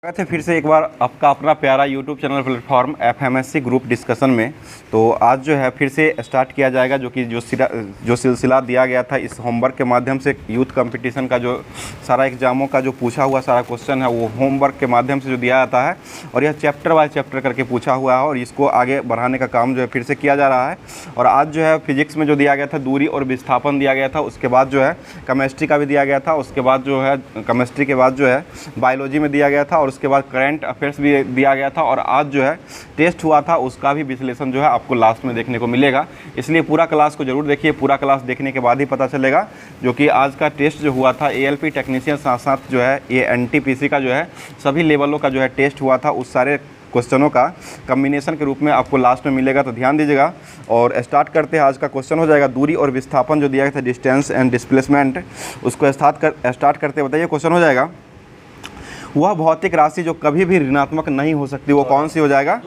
स्वागत है फिर से एक बार आपका अपना प्यारा YouTube channel platform FMSC group discussion में। तो आज जो है फिर से स्टार्ट किया जाएगा जो सिलसिला दिया गया था इस होमवर्क के माध्यम से। यूथ कंपटीशन का जो सारा एग्जामों का जो पूछा हुआ सारा क्वेश्चन है वो होमवर्क के माध्यम से जो दिया जाता है और यह चैप्टर बाय चैप्टर करके पूछा हुआ है और इसको आगे बढ़ाने का काम जो है फिर से किया जा रहा है। और आज जो है फिजिक्स में जो दिया गया था दूरी और विस्थापन दिया गया था, उसके बाद जो है केमिस्ट्री का भी दिया गया था, उसके बाद जो है केमिस्ट्री के बाद जो है बायोलॉजी में दिया गया था और उसके बाद करंट अफेयर्स भी दिया गया था। और आज जो है टेस्ट हुआ था उसका भी विश्लेषण जो है आपको लास्ट में देखने को मिलेगा, इसलिए पूरा क्लास को जरूर देखिए। पूरा क्लास देखने के बाद ही पता चलेगा जो कि आज का टेस्ट जो हुआ था एएलपी टेक्नीशियन साथ साथ जो है ये एनटीपीसी का जो है सभी लेवलों का जो है टेस्ट हुआ था, उस सारे क्वेश्चनों का कम्बिनेशन के रूप में आपको लास्ट में मिलेगा। तो ध्यान दीजिएगा और स्टार्ट करते हैं। आज का क्वेश्चन हो जाएगा दूरी और विस्थापन जो दिया गया था डिस्टेंस एंड डिस्प्लेसमेंट, उसको स्टार्ट करते बताइए। क्वेश्चन हो जाएगा वह भौतिक राशि जो कभी भी ऋणात्मक नहीं हो सकती वो कौन सी हो जाएगा?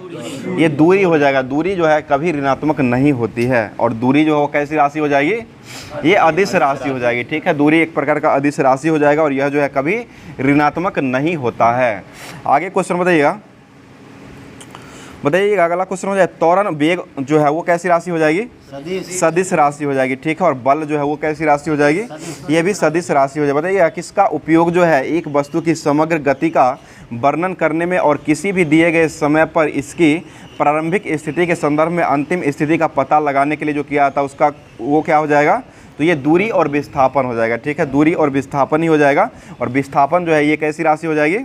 ये दूरी हो जाएगा। दूरी जो है कभी ऋणात्मक नहीं होती है और दूरी जो है वो कैसी राशि हो जाएगी? ये अदिश राशि हो जाएगी। ठीक है, दूरी एक प्रकार का अदिश राशि हो जाएगा और यह जो है कभी ऋणात्मक नहीं होता है। आगे क्वेश्चन बताइएगा। अगला क्वेश्चन हो जाए त्वरण वेग जो है वो कैसी राशि हो जाएगी? सदिश राशि हो जाएगी। ठीक है, और बल जो है वो कैसी राशि हो जाएगी? ये भी सदिश राशि हो जाएगी। बताइए किसका उपयोग जो है एक वस्तु की समग्र गति का वर्णन करने में और किसी भी दिए गए समय पर इसकी प्रारंभिक स्थिति के संदर्भ में अंतिम स्थिति का पता लगाने के लिए जो किया था उसका वो क्या हो जाएगा? तो ये दूरी और विस्थापन हो जाएगा। ठीक है, दूरी और विस्थापन ही हो जाएगा। और विस्थापन जो है ये कैसी राशि हो जाएगी?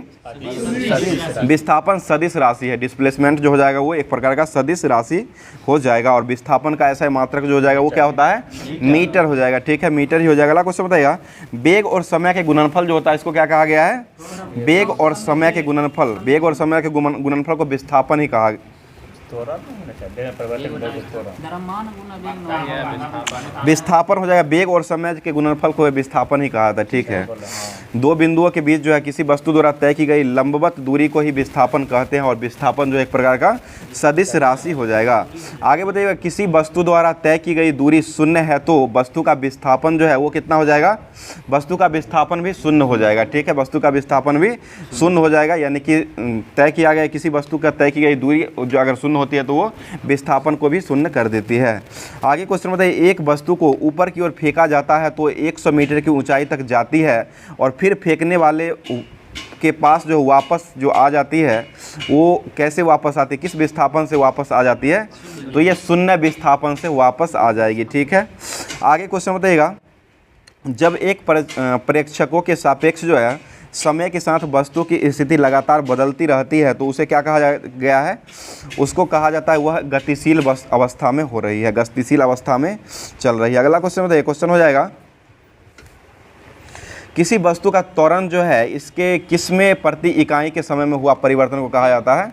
विस्थापन सदिश राशि है। डिस्प्लेसमेंट जो हो जाएगा वो एक प्रकार का सदिश राशि हो जाएगा और विस्थापन का ऐसा मात्रक जो हो जाएगा वो क्या होता है? मीटर हो जाएगा। ठीक है, मीटर ही हो जाएगा। अगला क्वेश्चन बताइएगा वेग और समय के गुणनफल जो होता है इसको क्या कहा गया है? वेग और समय के गुणनफल। वेग और समय के गुणनफल को विस्थापन ही कहा। विस्थापन हो जाएगा। वेग और समय के गुणनफल को विस्थापन ही कहा था। ठीक है, दो बिंदुओं के बीच जो है किसी वस्तु द्वारा तय की गई लंबवत दूरी को ही विस्थापन कहते हैं और विस्थापन जो एक प्रकार का सदिश राशि हो जाएगा। आगे बताइएगा किसी वस्तु द्वारा तय की गई दूरी शून्य है तो वस्तु का विस्थापन जो है वो कितना हो जाएगा? वस्तु का विस्थापन भी शून्य हो जाएगा। ठीक है, वस्तु का विस्थापन भी शून्य हो जाएगा, यानी कि तय किया गया किसी वस्तु का तय की गई दूरी जो अगर शून्य होती है तो वो विस्थापन को भी शून्य कर देती है। आगे क्वेश्चन बताइए एक वस्तु को ऊपर की ओर फेंका जाता है तो 100 मीटर की ऊंचाई तक जाती है और फिर फेंकने वाले के पास जो वापस जो आ जाती है वो कैसे वापस आती है? किस विस्थापन से वापस आ जाती है? तो ये शून्य विस्थापन से वापस आ जाएगी। ठीक है, आगे क्वेश्चन बताइएगा जब एक प्रेक्षकों के सापेक्ष जो है समय के साथ वस्तु की स्थिति लगातार बदलती रहती है तो उसे क्या कहा गया है? उसको कहा जाता है वह गतिशील अवस्था में हो रही है, गतिशील अवस्था में चल रही है। अगला क्वेश्चन बताइए। क्वेश्चन हो जाएगा किसी वस्तु का त्वरण जो है इसके किसमें प्रति इकाई के समय में हुआ परिवर्तन को कहा जाता है?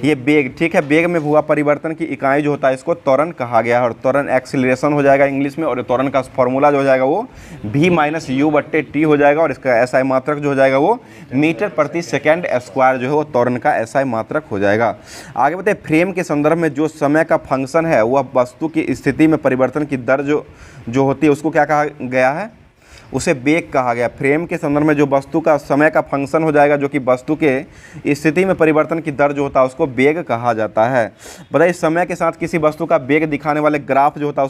ये वेग। ठीक है, वेग में हुआ परिवर्तन की इकाई जो होता है इसको त्वरण कहा गया है और त्वरण एक्सीलरेशन हो जाएगा इंग्लिश में। और त्वरण का फॉर्मूला जो हो जाएगा वो v-u/t हो जाएगा और इसका एसआई मात्रक जो हो जाएगा वो मीटर प्रति सेकेंड स्क्वायर जो है वो त्वरण का एसआई मात्रक हो जाएगा। आगे बताइए फ्रेम के संदर्भ में जो समय का फंक्शन है वह वस्तु की स्थिति में परिवर्तन की दर जो होती है उसको क्या कहा गया है? उसे वेग कहा गया। फ्रेम के संदर्भ में जो वस्तु का समय का फंक्शन हो जाएगा जो कि वस्तु के स्थिति में परिवर्तन की दर जो होता है उसको वेग कहा जाता है। बताइए समय के साथ किसी वस्तु का वेग दिखाने वाले ग्राफ जो होता है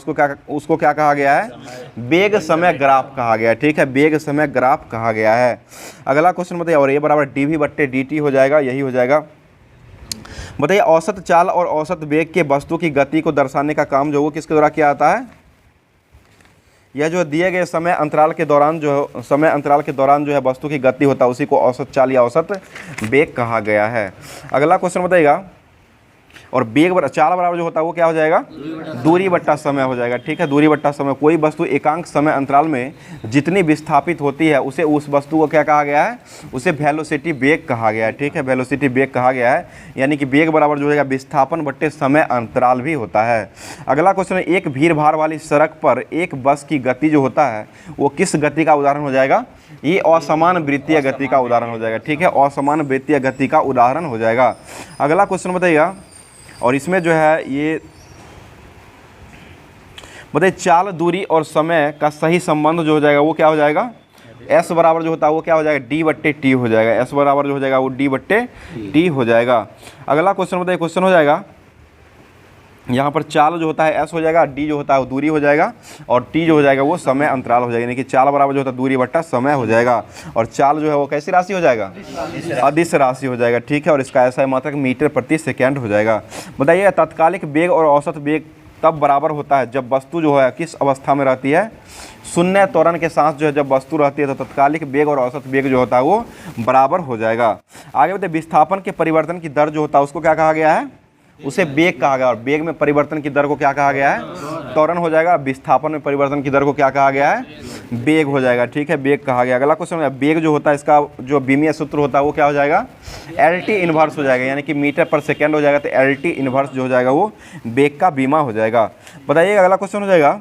उसको क्या कहा गया है? वेग समय ग्राफ कहा गया है। ठीक है, वेग समय ग्राफ कहा गया है। अगला क्वेश्चन बताइए और a बराबर dv/dt हो जाएगा, यही हो जाएगा। बताइए औसत चाल और औसत वेग के वस्तु की गति को दर्शाने का काम जो वो किसके द्वारा किया जाता है? यह जो दिए गए समय अंतराल के दौरान जो है वस्तु की गति होता है उसी को औसत चाल या औसत वेग कहा गया है। अगला क्वेश्चन बताइएगा और वेग चाल बराबर जो होता है वो क्या हो जाएगा? दूरी बट्टा समय हो जाएगा। ठीक है, दूरी बट्टा समय। कोई वस्तु एकांक समय अंतराल में जितनी विस्थापित होती है उसे उस वस्तु को क्या कहा गया है? उसे वेलोसिटी वेग कहा गया है। ठीक है, वेलोसिटी वेग कहा गया है, यानी कि वेग बराबर जो है विस्थापन बट्टे समय अंतराल भी होता है। अगला क्वेश्चन है एक भीड़ भाड़ वाली सड़क पर एक बस की गति जो होता है वो किस गति का उदाहरण हो जाएगा? ये असमान वृत्तीय गति का उदाहरण हो जाएगा। ठीक है, असमान वृत्तीय गति का उदाहरण हो जाएगा। अगला क्वेश्चन बताइएगा और इसमें जो है ये बताइए चाल दूरी और समय का सही संबंध जो हो जाएगा वो क्या हो जाएगा? एस बराबर जो होता है वो क्या हो जाएगा, डी बट्टे टी हो जाएगा। एस बराबर जो हो जाएगा वो डी बट्टे टी हो जाएगा। अगला क्वेश्चन बताइए, क्वेश्चन हो जाएगा यहाँ पर चाल जो होता है एस हो जाएगा, डी जो होता है वो दूरी हो जाएगा, और टी जो हो जाएगा वो समय अंतराल हो जाएगा। यानी कि चाल बराबर जो होता है दूरी बट्टा समय हो जाएगा, और चाल जो है वो कैसी राशि हो जाएगा, अदिश राशि हो जाएगा। ठीक है, और इसका ऐसा मात्रक मीटर प्रति सेकेंड हो जाएगा। बताइए तात्कालिक वेग और औसत वेग तब बराबर होता है जब वस्तु जो है किस अवस्था में रहती है, शून्य त्वरण के साथ जो है जब वस्तु रहती है तो तात्कालिक वेग और औसत वेग जो होता है वो बराबर हो जाएगा। आगे बताइए विस्थापन के परिवर्तन की दर जो होता है उसको क्या कहा गया है, उसे वेग कहा गया, और वेग में परिवर्तन की दर को क्या कहा गया है, त्वरण हो जाएगा। विस्थापन में परिवर्तन की दर को क्या कहा गया है, वेग हो जाएगा। ठीक है, वेग कहा गया। अगला क्वेश्चन है वेग जो होता है इसका जो विमीय सूत्र होता है वो क्या हो जाएगा, एल टी इनवर्स हो जाएगा, यानी कि मीटर पर सेकेंड हो जाएगा, तो एल टी इनवर्स जो हो जाएगा वो वेग का बीमा हो जाएगा। बताइए अगला क्वेश्चन हो जाएगा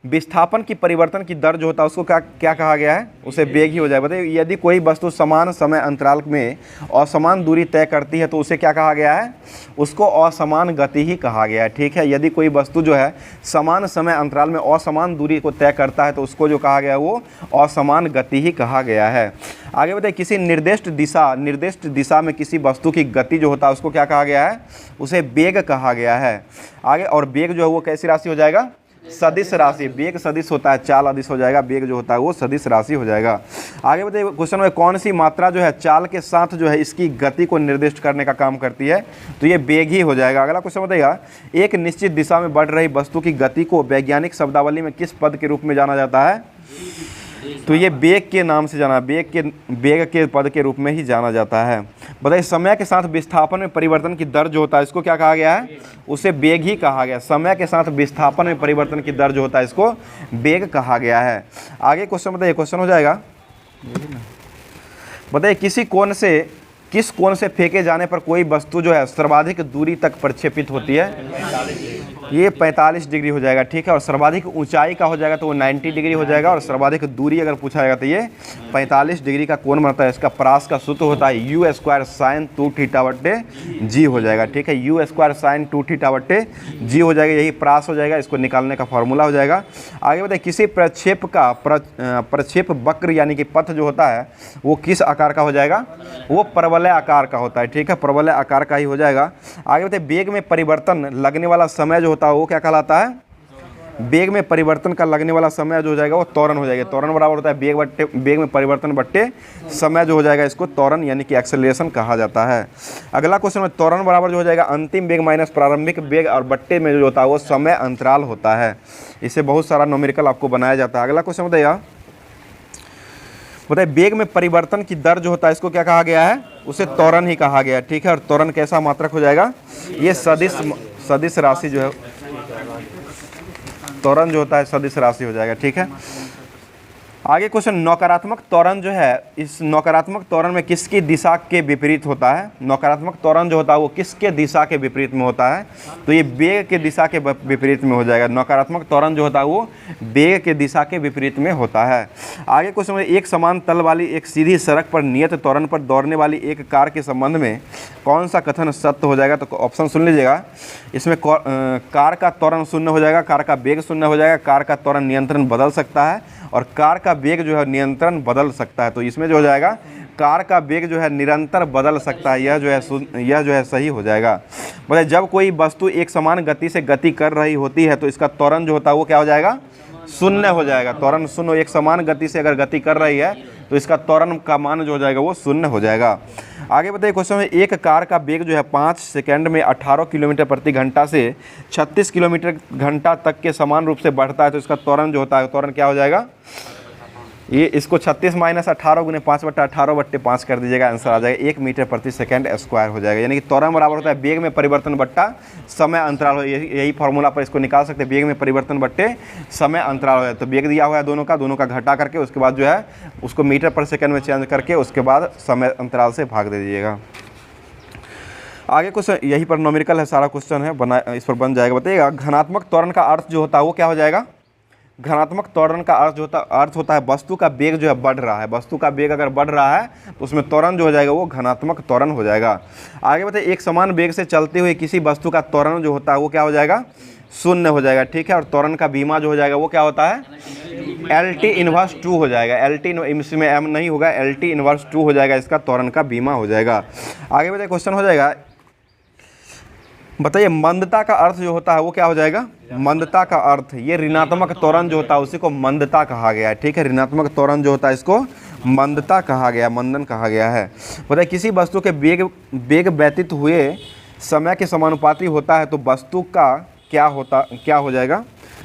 विस्थापन की परिवर्तन की दर जो होता है उसको क्या कहा गया है, उसे वेग ही हो जाएगा। बताइए यदि कोई वस्तु समान समय अंतराल में असमान दूरी तय करती है तो उसे क्या कहा गया है, उसको असमान गति ही कहा गया है। ठीक है, यदि कोई वस्तु जो है समान समय अंतराल में असमान दूरी को तय करता है तो उसको जो कहा गया है वो असमान गति ही कहा गया है। आगे बताइए किसी निर्दिष्ट दिशा में किसी वस्तु की गति जो होता है उसको क्या कहा गया है, उसे वेग कहा गया है। आगे, और वेग जो है वो कैसी राशि हो जाएगा, सदिश राशि। वेग सदिश होता है, चाल अदिश हो जाएगा, वेग जो होता है वो सदिश राशि हो जाएगा। आगे बताइए क्वेश्चन में कौन सी मात्रा जो है चाल के साथ जो है इसकी गति को निर्दिष्ट करने का काम करती है, तो ये वेग ही हो जाएगा। अगला क्वेश्चन बताइएगा एक निश्चित दिशा में बढ़ रही वस्तु की गति को वैज्ञानिक शब्दावली में किस पद के रूप में जाना जाता है, तो ये वेग के नाम से जाना, वेग के पद के रूप में ही जाना जाता है। बताइए समय के साथ विस्थापन में परिवर्तन की दर जो होता है इसको क्या कहा गया है, उसे वेग ही कहा गया। समय के साथ विस्थापन में परिवर्तन की दर जो होता है इसको वेग कहा गया है। आगे क्वेश्चन बताइए, क्वेश्चन हो जाएगा बताइए किस कोण से फेंके जाने पर कोई वस्तु जो है सर्वाधिक दूरी तक प्रक्षेपित होती है, ये 45 डिग्री हो जाएगा। ठीक है, और सर्वाधिक ऊंचाई का हो जाएगा तो वो 90 डिग्री हो जाएगा, और सर्वाधिक दूरी अगर पूछा जाएगा तो ये 45 डिग्री का कोण बनता है। इसका प्रास का सूत्र होता है यू स्क्वायर साइन 2 थीटा बट्टे जी हो जाएगा। ठीक है, यू स्क्वायर साइन 2 थीटा बट्टे जी हो जाएगा, यही प्रास हो जाएगा, इसको निकालने का फॉर्मूला हो जाएगा। आगे बताइए किसी प्रक्षेप वक्र यानी कि पथ जो होता है वो किस आकार का हो जाएगा, वो परवलय आकार का होता है। ठीक है, परवलय आकार का ही हो जाएगा। आगे बताइए वेग में परिवर्तन लगने वाला समय जो होता है वो क्या कहलाता है, वेग में परिवर्तन का लगने वाला समय जो हो जाएगा वो त्वरण हो जाएगा। त्वरण बराबर होता है वेग में परिवर्तन बट्टे समय जो हो जाएगा, इसको त्वरण यानी कि एक्सेलरेशन कहा जाता है। अगला क्वेश्चन में त्वरण बराबर जो हो जाएगा अंतिम वेग माइनस प्रारंभिक वेग, और बट्टे में जो होता है वो समय अंतराल होता है। इससे बहुत सारा न्यूमेरिकल आपको बनाया जाता है। अगला क्वेश्चन बताइए वेग में परिवर्तन की दर जो होता है इसको क्या कहा गया है, उसे त्वरण ही कहा गया है। ठीक है, और त्वरण कैसा मात्रक हो जाएगा, ये सदिश राशि जो है, त्वरण जो होता है सदिश राशि हो जाएगा। ठीक है, आगे क्वेश्चन नकारात्मक त्वरण जो है, इस नकारात्मक त्वरण में किसकी दिशा के विपरीत होता है, नकारात्मक त्वरण जो होता है वो किसके दिशा के विपरीत में होता है, तो ये वेग के दिशा के विपरीत में हो जाएगा। नकारात्मक त्वरण जो होता है वो वेग के दिशा के विपरीत में होता है। आगे क्वेश्चन में एक समान तल वाली एक सीधी सड़क पर नियत त्वरण पर दौड़ने वाली एक कार के संबंध में कौन सा कथन सत्य हो जाएगा, तो ऑप्शन सुन लीजिएगा। इसमें कार का त्वरण शून्य हो जाएगा, कार का वेग शून्य हो जाएगा, कार का त्वरण नियंत्रण बदल सकता है, और कार का वेग जो है नियंत्रण बदल सकता है। तो इसमें जो हो जाएगा कार का वेग जो है निरंतर बदल सकता है, यह जो है सही हो जाएगा। मतलब जब कोई वस्तु एक समान गति से गति कर रही होती है तो इसका त्वरण जो होता है वो क्या हो जाएगा, शून्य हो जाएगा। त्वरण शून्य, एक समान गति से अगर गति कर रही है तो इसका त्वरण का मान जो हो जाएगा वो शून्य हो जाएगा। आगे बताइए क्वेश्चन में एक कार का वेग जो है 5 सेकंड में 18 किलोमीटर प्रति घंटा से 36 किलोमीटर घंटा तक के समान रूप से बढ़ता है, तो इसका त्वरण जो होता है त्वरण क्या हो जाएगा, ये इसको 36 माइनस 18 गुने 5/18/5 कर दीजिएगा, आंसर आ जाएगा 1 मीटर प्रति सेकंड स्क्वायर हो जाएगा। यानी कि त्वरण बराबर होता है वेग में परिवर्तन बट्टा समय अंतराल हो, यही फॉर्मूला पर इसको निकाल सकते हैं, वेग में परिवर्तन बट्टे समय अंतराल हो जाए। तो वेग दिया हुआ है दोनों का घटा करके उसके बाद जो है उसको मीटर पर सेकंड में चेंज करके उसके बाद समय अंतराल से भाग दे दीजिएगा। आगे क्वेश्चन यही पर न्यूमेरिकल है, सारा क्वेश्चन है इस पर बन जाएगा। बताइएगा घनात्मक त्वरण का अर्थ जो होता है वो क्या हो जाएगा, घनात्मक त्वरण का अर्थ होता है वस्तु का वेग जो है बढ़ रहा है, वस्तु का वेग अगर बढ़ रहा है तो उसमें त्वरण जो हो जाएगा वो घनात्मक त्वरण हो जाएगा। आगे बताइए एक समान वेग से चलते हुए किसी वस्तु का त्वरण जो होता है वो क्या हो जाएगा, शून्य हो जाएगा, ठीक है। और त्वरण का बीमा जो हो जाएगा वो क्या होता है, LT इनवर्स 2 हो जाएगा। LT इसमें M नहीं होगा, LT इनवर्स 2 हो जाएगा, इसका त्वरण का बीमा हो जाएगा। आगे बताइए क्वेश्चन हो जाएगा, बताइए मंदता का अर्थ जो होता है वो क्या हो जाएगा, मंदता का अर्थ, ये ऋणात्मक त्वरण जो होता है उसी को मंदता कहा गया है, ठीक है। ऋणात्मक त्वरण जो होता है इसको मंदता कहा गया, मंदन कहा गया है। बताइए किसी वस्तु के वेग व्यतीत हुए समय के समानुपाती होता है तो वस्तु का क्या हो जाएगा,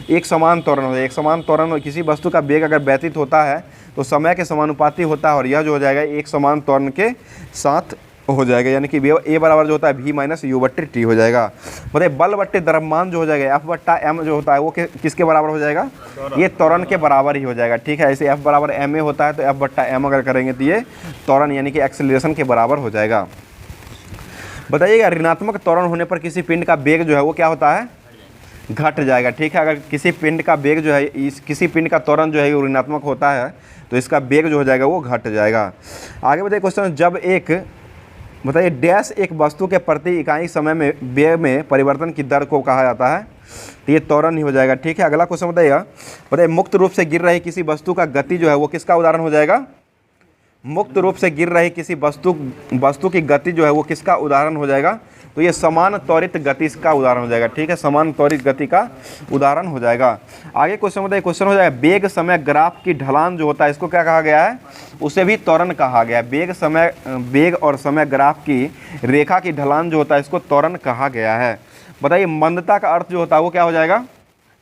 एक समान त्वरण हो जाएगा। एक समान त्वरण, किसी वस्तु का वेग अगर व्यतीत होता है तो समय के समानुपाती होता है, और यह जो हो जाएगा एक समान त्वरण के साथ हो जाएगा, यानी कि A बराबर जो होता है V माइनस U/T हो जाएगा। बताइए बल बट्टे द्रव्यमान जो हो जाएगा F/m जो होता है वो किसके बराबर हो जाएगा, ये त्वरण के बराबर ही हो जाएगा, ठीक है। ऐसे F बराबर ma होता है तो F/m अगर करेंगे तो ये त्वरण यानी कि एक्सेलरेशन के बराबर हो जाएगा। बताइएगा ऋणात्मक त्वरण होने पर किसी पिंड का वेग जो है वो क्या होता है, घट जाएगा, ठीक है। अगर किसी पिंड का वेग जो है, किसी पिंड का त्वरण जो है वो ऋणात्मक होता है तो इसका वेग जो हो जाएगा वो घट जाएगा। आगे बताइए क्वेश्चन, जब बताइए डैश एक वस्तु के प्रति इकाई समय में वेग में परिवर्तन की दर को कहा जाता है, तो ये त्वरण ही हो जाएगा, ठीक है। अगला क्वेश्चन बताइए मुक्त रूप से गिर रही किसी वस्तु का गति जो है वो किसका उदाहरण हो जाएगा, मुक्त रूप से गिर रही किसी वस्तु की गति जो है वो किसका उदाहरण हो जाएगा, तो ये समान त्वरित गति का उदाहरण हो जाएगा, ठीक है। समान त्वरित गति का उदाहरण हो जाएगा। आगे क्वेश्चन बताइए, क्वेश्चन हो जाएगा वेग समय ग्राफ की ढलान जो होता है इसको क्या कहा गया है, उसे भी त्वरण कहा गया है। वेग और समय ग्राफ की रेखा की ढलान जो होता है इसको त्वरण कहा गया है। बताइए मंदता का अर्थ जो होता है वो क्या हो जाएगा,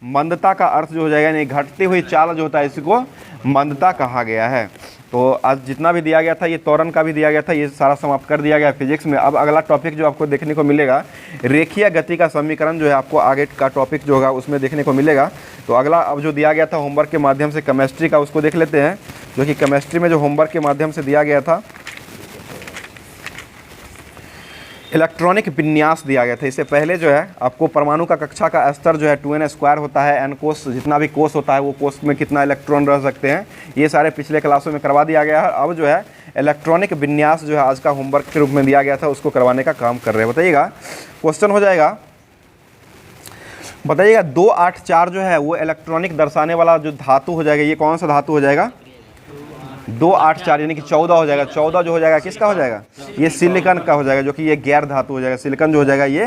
मंदता का अर्थ जो हो जाएगा यानी घटती हुई चाल जो होता है इसको मंदता कहा गया है। तो आज जितना भी दिया गया था ये त्वरण का भी दिया गया था, ये सारा समाप्त कर दिया गया फिजिक्स में। अब अगला टॉपिक जो आपको देखने को मिलेगा, रेखीय गति का समीकरण जो है आपको आगे का टॉपिक जो होगा उसमें देखने को मिलेगा। तो अगला अब जो दिया गया था होमवर्क के माध्यम से केमिस्ट्री का, उसको देख लेते हैं, जो कि केमिस्ट्री में जो होमवर्क के माध्यम से दिया गया था इलेक्ट्रॉनिक विन्यास दिया गया था। इससे पहले जो है आपको परमाणु का कक्षा का स्तर जो है 2n² होता है, n कोष, जितना भी कोष होता है वो कोष में कितना इलेक्ट्रॉन रह सकते हैं, ये सारे पिछले क्लासों में करवा दिया गया है। अब जो है इलेक्ट्रॉनिक विन्यास जो है आज का होमवर्क के रूप में दिया गया था उसको करवाने का काम कर रहे हैं। बताइएगा क्वेश्चन हो जाएगा, बताइएगा 284 जो है वो इलेक्ट्रॉनिक दर्शाने वाला जो धातु हो जाएगा, ये कौन सा धातु हो जाएगा, 284 यानी कि 14 हो जाएगा। 14 जो हो जाएगा किसका हो जाएगा, ये सिलिकॉन का हो जाएगा, जो कि ये गैर धातु हो जाएगा। सिलिकॉन जो हो जाएगा ये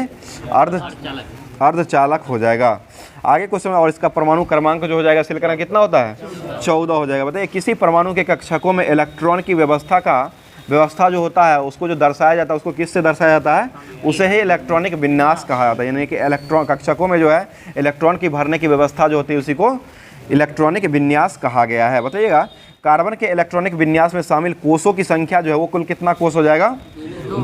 अर्धचालक हो जाएगा। आगे क्वेश्चन, और इसका परमाणु क्रमांक जो हो जाएगा सिलिकॉन का कितना होता है, 14 हो जाएगा। बताइए किसी परमाणु के कक्षकों में इलेक्ट्रॉन की व्यवस्था जो होता है उसको जो दर्शाया जाता है उसको किससे दर्शाया जाता है, उसे ही इलेक्ट्रॉनिक विन्यास कहा जाता है। यानी कि इलेक्ट्रॉन कक्षकों में जो है इलेक्ट्रॉन की भरने की व्यवस्था जो होती है उसी को इलेक्ट्रॉनिक विन्यास कहा गया है। बताइएगा कार्बन के इलेक्ट्रॉनिक विन्यास में शामिल कोषों की संख्या जो है वो कुल कितना कोष हो जाएगा,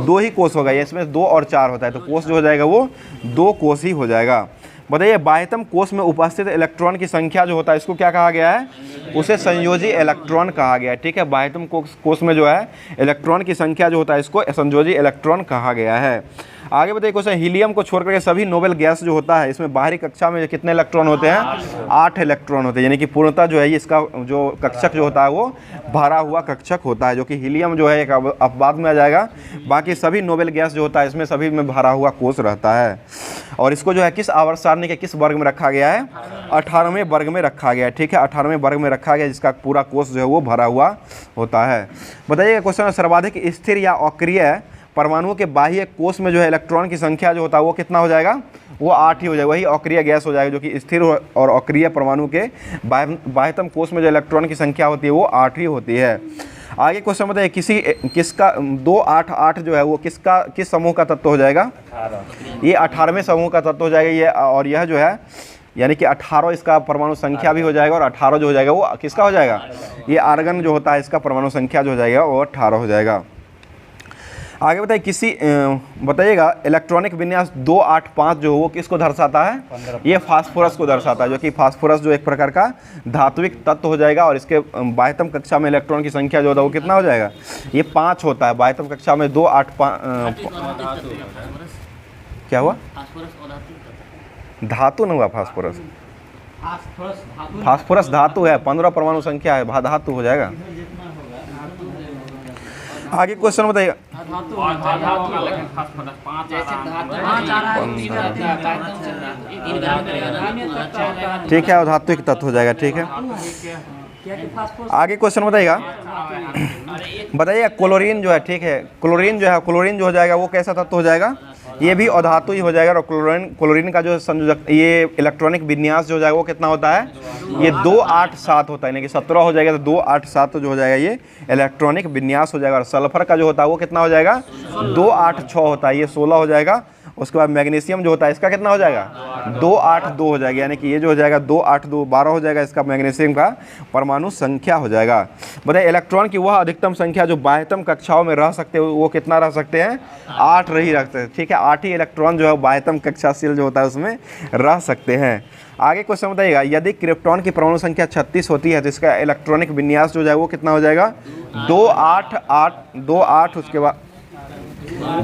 2 ही कोष होगा। इसमें 2 और 4 होता है तो कोष जो हो जाएगा वो 2 कोष ही हो जाएगा। बताइए बाह्यतम कोष में उपस्थित इलेक्ट्रॉन की संख्या जो होता है इसको क्या कहा गया है, उसे संयोजी इलेक्ट्रॉन कहा गया है, ठीक है। बाह्यतम कोष में जो है इलेक्ट्रॉन की संख्या जो होता है इसको संयोजी इलेक्ट्रॉन कहा गया है। आगे बताइए क्वेश्चन, हीलियम को छोड़कर के सभी नोबेल गैस जो होता है इसमें बाहरी कक्षा में कितने इलेक्ट्रॉन होते हैं, 8 इलेक्ट्रॉन होते हैं। यानी कि पूर्णतः जो है इसका जो कक्षक जो होता है वो भरा हुआ कक्षक होता है, जो कि हीलियम जो है एक अपवाद में आ जाएगा। बाकी सभी नोबेल गैस जो होता है इसमें सभी में भरा हुआ कोष रहता है। और इसको जो है किस आवर्त सारणी के किस वर्ग में रखा गया है, 18वें वर्ग में रखा गया है, ठीक है। 18वें वर्ग में रखा गया जिसका पूरा कोष जो है वो भरा हुआ होता है। बताइए क्वेश्चन, सर्वाधिक स्थिर या अक्रिय परमाणुओं के बाह्य कोष में जो है इलेक्ट्रॉन की संख्या जो होता है वो कितना हो जाएगा, वो 8 ही हो जाएगा। वही अक्रिय गैस हो जाएगा, जो कि स्थिर और अक्रिय परमाणु के बाह्यतम कोष में जो इलेक्ट्रॉन की संख्या होती है वो 8 ही होती है। आगे क्वेश्चन बताइए किसका 288 जो है वो किस समूह का तत्व हो जाएगा, ये 18वें समूह का तत्व हो जाएगा ये। और यह जो है यानी कि 18 इसका परमाणु संख्या भी हो जाएगा, और 18 जो हो जाएगा वो किसका हो जाएगा, ये आर्गन जो होता है इसका परमाणु संख्या जो हो जाएगा वो 18 हो जाएगा। आगे बताइएगा इलेक्ट्रॉनिक विन्यास 285 जो वो किसको दर्शाता है, ये फास्फोरस को दर्शाता है, जो कि फास्फोरस जो एक प्रकार का धात्विक तत्व हो जाएगा। और इसके बाह्यतम कक्षा में इलेक्ट्रॉन की संख्या जो होता है वो कितना हो जाएगा, ये 5 होता है। बाह्यतम कक्षा में 285 क्या हुआ, धातु न हुआ, फास्फोरस धातु है, 15 परमाणु संख्या है, धातु हो जाएगा। आगे क्वेश्चन बताइए। ठीक है, अधात्विक तत्व हो जाएगा। ठीक है, आगे क्वेश्चन बताइएगा। बताइए क्लोरीन जो है, ठीक है, क्लोरीन जो है, क्लोरीन जो हो जाएगा वो कैसा तत्व हो जाएगा? ये भी अधातु ही हो जाएगा। और क्लोरीन का जो संयोजक, ये इलेक्ट्रॉनिक विन्यास जो हो जाएगा वो कितना होता है? ये 287 होता है, यानी कि 17 हो जाएगा तो 287 जो हो जाएगा ये इलेक्ट्रॉनिक विन्यास हो जाएगा। और सल्फर का जो होता है वो कितना हो जाएगा? 286 होता है, ये 16 हो जाएगा। उसके बाद मैग्नीशियम जो होता है इसका कितना हो जाएगा? 282 हो जाएगा, यानी कि ये जो हो जाएगा 282 12 हो जाएगा इसका मैग्नीशियम का परमाणु संख्या हो जाएगा। बताइए इलेक्ट्रॉन की वह अधिकतम संख्या जो बाह्यतम कक्षाओं में रह सकते हैं वो कितना रह सकते हैं? 8 रही रखते हैं। ठीक है, 8 ही इलेक्ट्रॉन जो है बाह्यतम कक्षाशील जो होता है उसमें रह सकते हैं। आगे क्वेश्चन बताइएगा, यदि क्रिप्टॉन की परमाणु संख्या 36 होती है तो इसका इलेक्ट्रॉनिक विन्यास जो है वो कितना हो जाएगा? 288 उसके बाद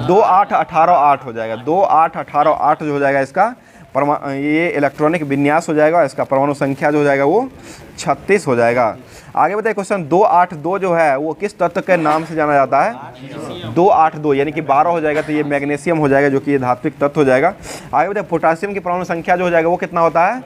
28188 हो जाएगा। 28188 जो हो जाएगा इसका ये इलेक्ट्रॉनिक विन्यास हो जाएगा। इसका परमाणु संख्या जो हो जाएगा वो 36 हो जाएगा। आगे बताइए क्वेश्चन 282 जो है वो किस तत्व के नाम से जाना जाता है? 282 यानी कि 12 हो जाएगा तो ये मैग्नीशियम हो जाएगा जो कि ये धात्विक तत्व हो जाएगा। आगे बताइए पोटासियम की परमाणु संख्या जो हो जाएगा वो कितना होता है?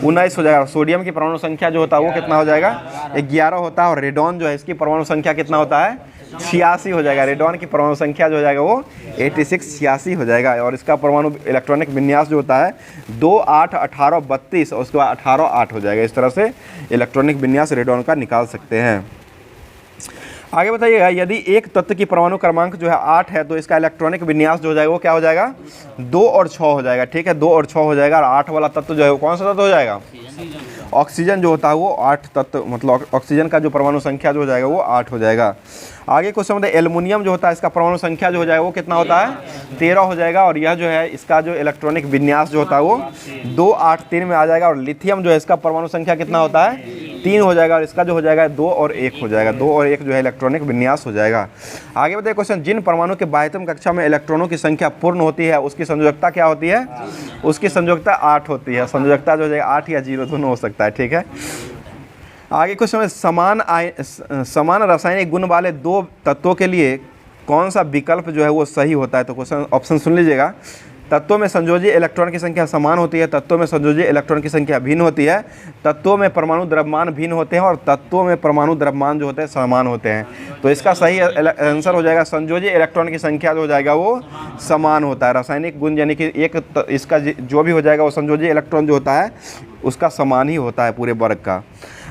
19 हो जाएगा। सोडियम की परमाणु संख्या जो होता है वो कितना हो जाएगा? 11 होता है। और रेडॉन जो है इसकी परमाणु संख्या कितना होता है? 86 हो जाएगा। रेडॉन की परमाणु संख्या जो हो जाएगा वो 86 हो जाएगा। और इसका परमाणु इलेक्ट्रॉनिक विन्यास जो होता है 2 8 18 32 और उसके बाद 18 8 हो जाएगा। इस तरह से इलेक्ट्रॉनिक विन्यास रेडॉन का निकाल सकते हैं। आगे बताइएगा, यदि एक तत्व की परमाणु क्रमांक जो है 8 है तो इसका इलेक्ट्रॉनिक विन्यास जो हो जाएगा वो क्या हो जाएगा? 2 और 6 हो जाएगा। ठीक है, 2 और 6 हो जाएगा। और 8 वाला तत्व जो है वो कौन सा तत्व हो जाएगा? ऑक्सीजन जो होता है वो 8 तत्व, मतलब ऑक्सीजन का जो परमाणु संख्या जो हो जाएगा वो 8 हो जाएगा। आगे क्वेश्चन मतलब एल्युमिनियम जो होता है इसका परमाणु संख्या जो हो जाएगा वो कितना होता है? 13 हो जाएगा। और यह जो है इसका जो इलेक्ट्रॉनिक विन्यास जो होता है वो 283 में आ जाएगा। और लिथियम जो है इसका परमाणु संख्या कितना होता है? 3 हो जाएगा। और इसका जो हो जाएगा 2 और 1 हो जाएगा। 2 और 1 जो है इलेक्ट्रॉनिक विन्यास हो जाएगा। आगे बताइए क्वेश्चन, जिन परमाणु के बाह्यतम कक्षा में इलेक्ट्रॉनों की संख्या पूर्ण होती है उसकी संयोजकता क्या होती है? उसकी संयोजकता 8 होती है। संयोजकता जो हो जाएगा 8 या 0 दोनों हो सकता है। ठीक है, आगे क्वेश्चन में समान रासायनिक गुण वाले 2 तत्वों के लिए कौन सा विकल्प जो है वो सही होता है? तो क्वेश्चन ऑप्शन सुन लीजिएगा। तत्वों में संयोजी इलेक्ट्रॉन की संख्या समान होती है, तत्वों में संयोजी इलेक्ट्रॉन की संख्या भिन्न होती है, तत्वों में परमाणु द्रव्यमान भिन्न होते हैं और तत्वों में परमाणु द्रव्यमान जो होते हैं समान होते हैं। तो इसका सही आंसर हो जाएगा संयोजी इलेक्ट्रॉन की संख्या जो हो जाएगा वो समान होता है। रासायनिक गुण यानी कि इसका जो भी हो जाएगा वो संयोजी इलेक्ट्रॉन जो होता है उसका समान ही होता है पूरे वर्ग का।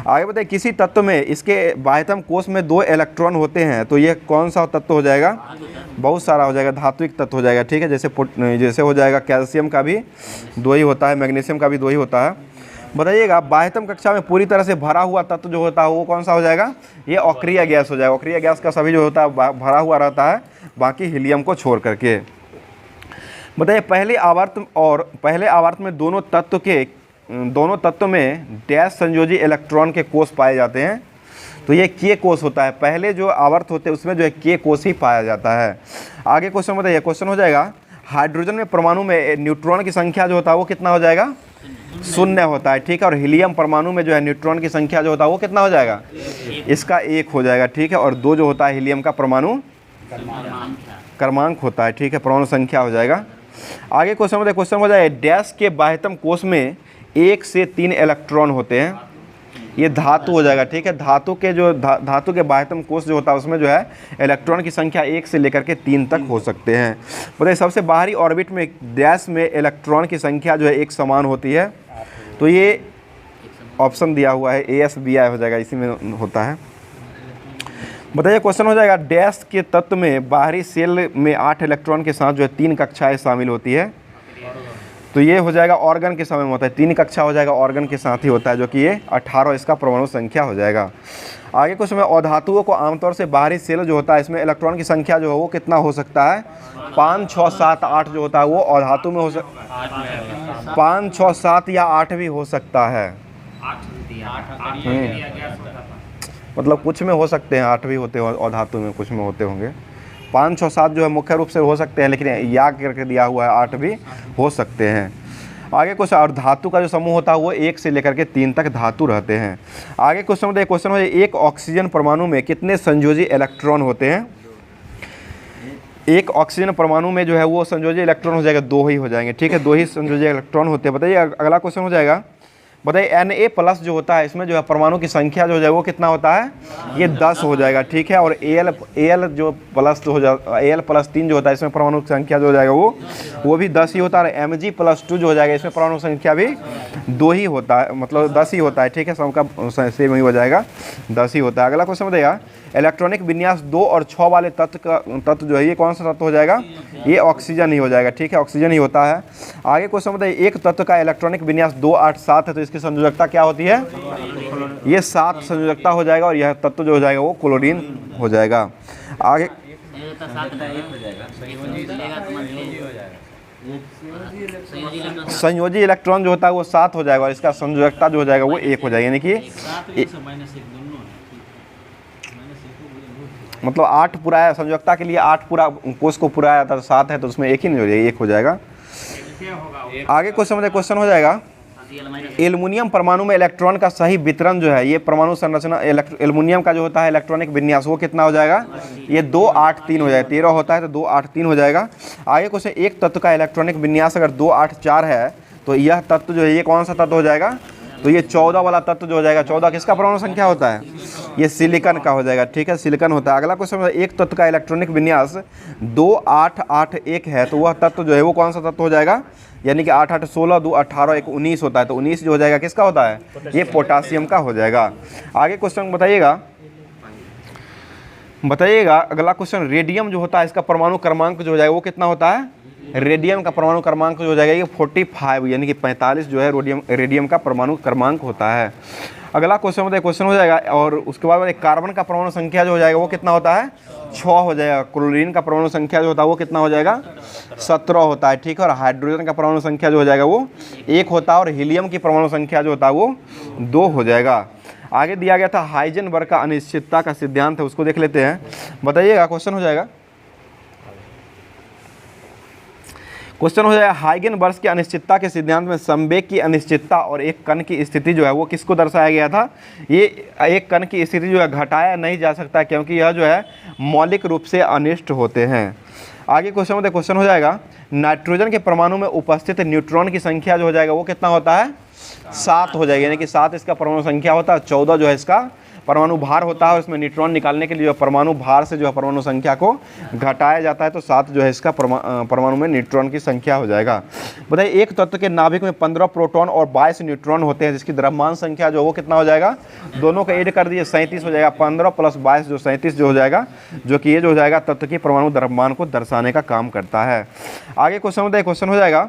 आगे बताइए, किसी तत्व में इसके बाह्यतम कोश में 2 इलेक्ट्रॉन होते हैं तो ये कौन सा तत्व हो जाएगा? बहुत सारा हो जाएगा, धात्विक तत्व हो जाएगा। ठीक है, जैसे हो जाएगा कैल्शियम का भी 2 ही होता है, मैग्नीशियम का भी 2 ही होता है। बताइएगा बाह्यतम कक्षा में पूरी तरह से भरा हुआ तत्व जो होता है वो कौन सा हो जाएगा? ये अक्रिय गैस हो जाएगा। अक्रिय गैस का सभी जो होता है भरा हुआ रहता है, बाकी हीलियम को छोड़ करके। बताइए पहले आवर्त में दोनों तत्व में डैश संयोजी इलेक्ट्रॉन के कोष पाए जाते हैं तो ये के कोष होता है। पहले जो आवर्त होते हैं उसमें जो है के कोष ही पाया जाता है। आगे क्वेश्चन बताइए, क्वेश्चन हो जाएगा हाइड्रोजन में परमाणु में न्यूट्रॉन की संख्या जो होता है वो कितना हो जाएगा? 0 होता है। ठीक है, और हीलियम परमाणु में जो है न्यूट्रॉन की संख्या जो होता है वो कितना हो जाएगा? इसका 1 हो जाएगा। ठीक है, और 2 जो होता है हीलियम का परमाणु क्रमांक होता है। ठीक है, परमाणु संख्या हो जाएगा। आगे क्वेश्चन बताइए, क्वेश्चन हो जाएगा डैश के बाह्यतम कोष में 1 से 3 इलेक्ट्रॉन होते हैं, ये धातु हो जाएगा। ठीक है, धातु के बाह्यतम कोष जो होता है उसमें जो है इलेक्ट्रॉन की संख्या 1 से लेकर के 3 तक हो सकते हैं। बताइए सबसे बाहरी ऑर्बिट में डैश में इलेक्ट्रॉन की संख्या जो है एक समान होती है तो ये ऑप्शन दिया हुआ है ASBI हो जाएगा, इसी में होता है। बताइए क्वेश्चन हो जाएगा डैश के तत्व में बाहरी सेल में 8 इलेक्ट्रॉन के साथ जो है 3 कक्षाएँ शामिल होती है तो ये हो जाएगा ऑर्गन के समय में होता है। 3 कक्षा हो जाएगा ऑर्गन के साथ ही होता है जो कि ये 18 इसका परमाणु संख्या हो जाएगा। आगे कुछ में अधातुओं को आमतौर से बाहरी सेल जो होता है इसमें इलेक्ट्रॉन की संख्या जो है वो कितना हो सकता है? 5 6 7 8 जो होता है वो अधातु में हो सकता 5 6 7 या 8 भी हो सकता है। मतलब कुछ में हो सकते हैं, 8 भी होते हैं अधातु में, कुछ में होते होंगे। 5 6 7 जो है मुख्य रूप से हो सकते हैं, लेकिन या करके दिया हुआ है 8 भी हो सकते हैं। आगे कुछ और धातु का जो समूह होता है वो 1 से लेकर के 3 तक धातु रहते हैं। आगे क्वेश्चन में क्वेश्चन हो एक ऑक्सीजन परमाणु में कितने संयोजी इलेक्ट्रॉन होते हैं? एक ऑक्सीजन परमाणु में जो है वो संयोजी इलेक्ट्रॉन हो जाएगा, 2 ही हो जाएंगे, ठीक है, 2 ही संयोजी इलेक्ट्रॉन होते हैं। बताइए अगला क्वेश्चन हो जाएगा, बताइए Na+ जो होता है इसमें जो है परमाणु की संख्या जो हो जाए वो कितना होता है, ये 10 हो जाएगा, ठीक है। और Al जो प्लस हो जाए, Al+3 जो होता है इसमें परमाणु की संख्या जो हो जाएगा वो भी 10 ही होता है। Mg+2 जो हो जाएगा इसमें परमाणु संख्या भी 2 ही होता है, मतलब 10 ही होता है, ठीक है, सबका सेम ही हो जाएगा, 10 ही होता है। अगला क्वेश्चन बताइएगा, इलेक्ट्रॉनिक विन्यास 2 और 6 वाले तत्व जो है ये कौन सा तत्व हो जाएगा, ये ऑक्सीजन ही हो जाएगा, ठीक है, ऑक्सीजन ही होता है। आगे क्वेश्चन बताइए, एक तत्व का इलेक्ट्रॉनिक विन्यास 2, 8, 7 है तो इसकी संयोजकता क्या होती है, ये 7 संयोजकता हो जाएगा और यह तत्व जो हो जाएगा वो क्लोरीन हो जाएगा। आगे संयोजी इलेक्ट्रॉन जो होता है वो 7 हो जाएगा और इसका संयोजकता जो हो जाएगा वो 1 हो जाएगा, यानी कि मतलब 8 पूरा है, संयोजकता के लिए 8 पूरा कोष को पूरा आता है, 7 है तो उसमें 1 ही नहीं हो जाएगा, 1 हो जाएगा। आगे क्वेश्चन हो जाएगा, एल्युमिनियम परमाणु में इलेक्ट्रॉन का सही वितरण जो है, ये परमाणु संरचना एल्युमिनियम का जो होता है इलेक्ट्रॉनिक विन्यास वो कितना हो जाएगा, ये 2, 8, 3 हो जाएगा, 13 होता है तो 2, 8, 3 हो जाएगा। आगे क्वेश्चन, एक तत्व का इलेक्ट्रॉनिक विन्यास अगर 2, 8, 4 है तो यह तत्व जो है ये कौन सा तत्व हो जाएगा, तो ये 14 वाला तत्व जो हो जाएगा, 14 किसका परमाणु संख्या होता है, ये सिलिकॉन का हो जाएगा, ठीक है, सिलिकॉन होता है। अगला क्वेश्चन, एक तत्व का इलेक्ट्रॉनिक विन्यास 2, 8, 8, 1 है तो वह तत्व जो है वो कौन सा तत्व हो जाएगा, यानी कि 8, 8, 16, 2, 18, 1, 19 होता है तो 19 जो हो जाएगा किसका होता है, ये पोटासियम का हो जाएगा। आगे क्वेश्चन बताइएगा अगला क्वेश्चन, रेडियम जो होता है इसका परमाणु क्रमांक जो हो जाएगा वो कितना होता है, रेडियम का परमाणु क्रमांक जो हो जाएगा ये 45 यानी कि 45 जो है रेडियम का परमाणु क्रमांक होता है। अगला क्वेश्चन हो जाएगा और उसके बाद एक कार्बन का परमाणु संख्या जो हो जाएगा वो कितना होता है, 6 हो जाएगा। क्लोरीन का परमाणु संख्या जो होता है वो कितना हो जाएगा, 17 होता है, ठीक है। और हाइड्रोजन का परमाणु संख्या जो हो जाएगा वो 1 होता है और हीलियम की परमाणु संख्या जो होता है वो 2 हो जाएगा। आगे दिया गया था हाइजेनबर्ग का अनिश्चितता का सिद्धांत है, उसको देख लेते हैं। बताइएगा क्वेश्चन हो जाएगा हाइजेनबर्ग की अनिश्चितता के सिद्धांत में संवेग की अनिश्चितता और एक कण की स्थिति जो है वो किसको दर्शाया गया था, ये एक कण की स्थिति जो है घटाया नहीं जा सकता क्योंकि यह जो है मौलिक रूप से अनिष्ट होते हैं। आगे क्वेश्चन हो जाएगा, नाइट्रोजन के परमाणु में उपस्थित न्यूट्रॉन की संख्या जो हो जाएगा वो कितना होता है, 7 हो जाएगा, यानी कि 7 इसका परमाणु संख्या होता है, 14 जो है इसका परमाणु भार होता है और इसमें न्यूट्रॉन निकालने के लिए परमाणु भार से जो है परमाणु संख्या को घटाया जाता है तो 7 जो है इसका परमाणु में न्यूट्रॉन की संख्या हो जाएगा। बताइए एक तत्व के नाभिक में 15 प्रोटॉन और 22 न्यूट्रॉन होते हैं जिसकी द्रव्यमान संख्या जो वो कितना हो जाएगा, दोनों का ऐड कर दिए 37 हो जाएगा, 15 + 22 जो 37 जो हो जाएगा, जो कि ये जो हो जाएगा तत्व की परमाणु द्रव्यमान को दर्शाने का काम करता है। आगे क्वेश्चन हो जाएगा,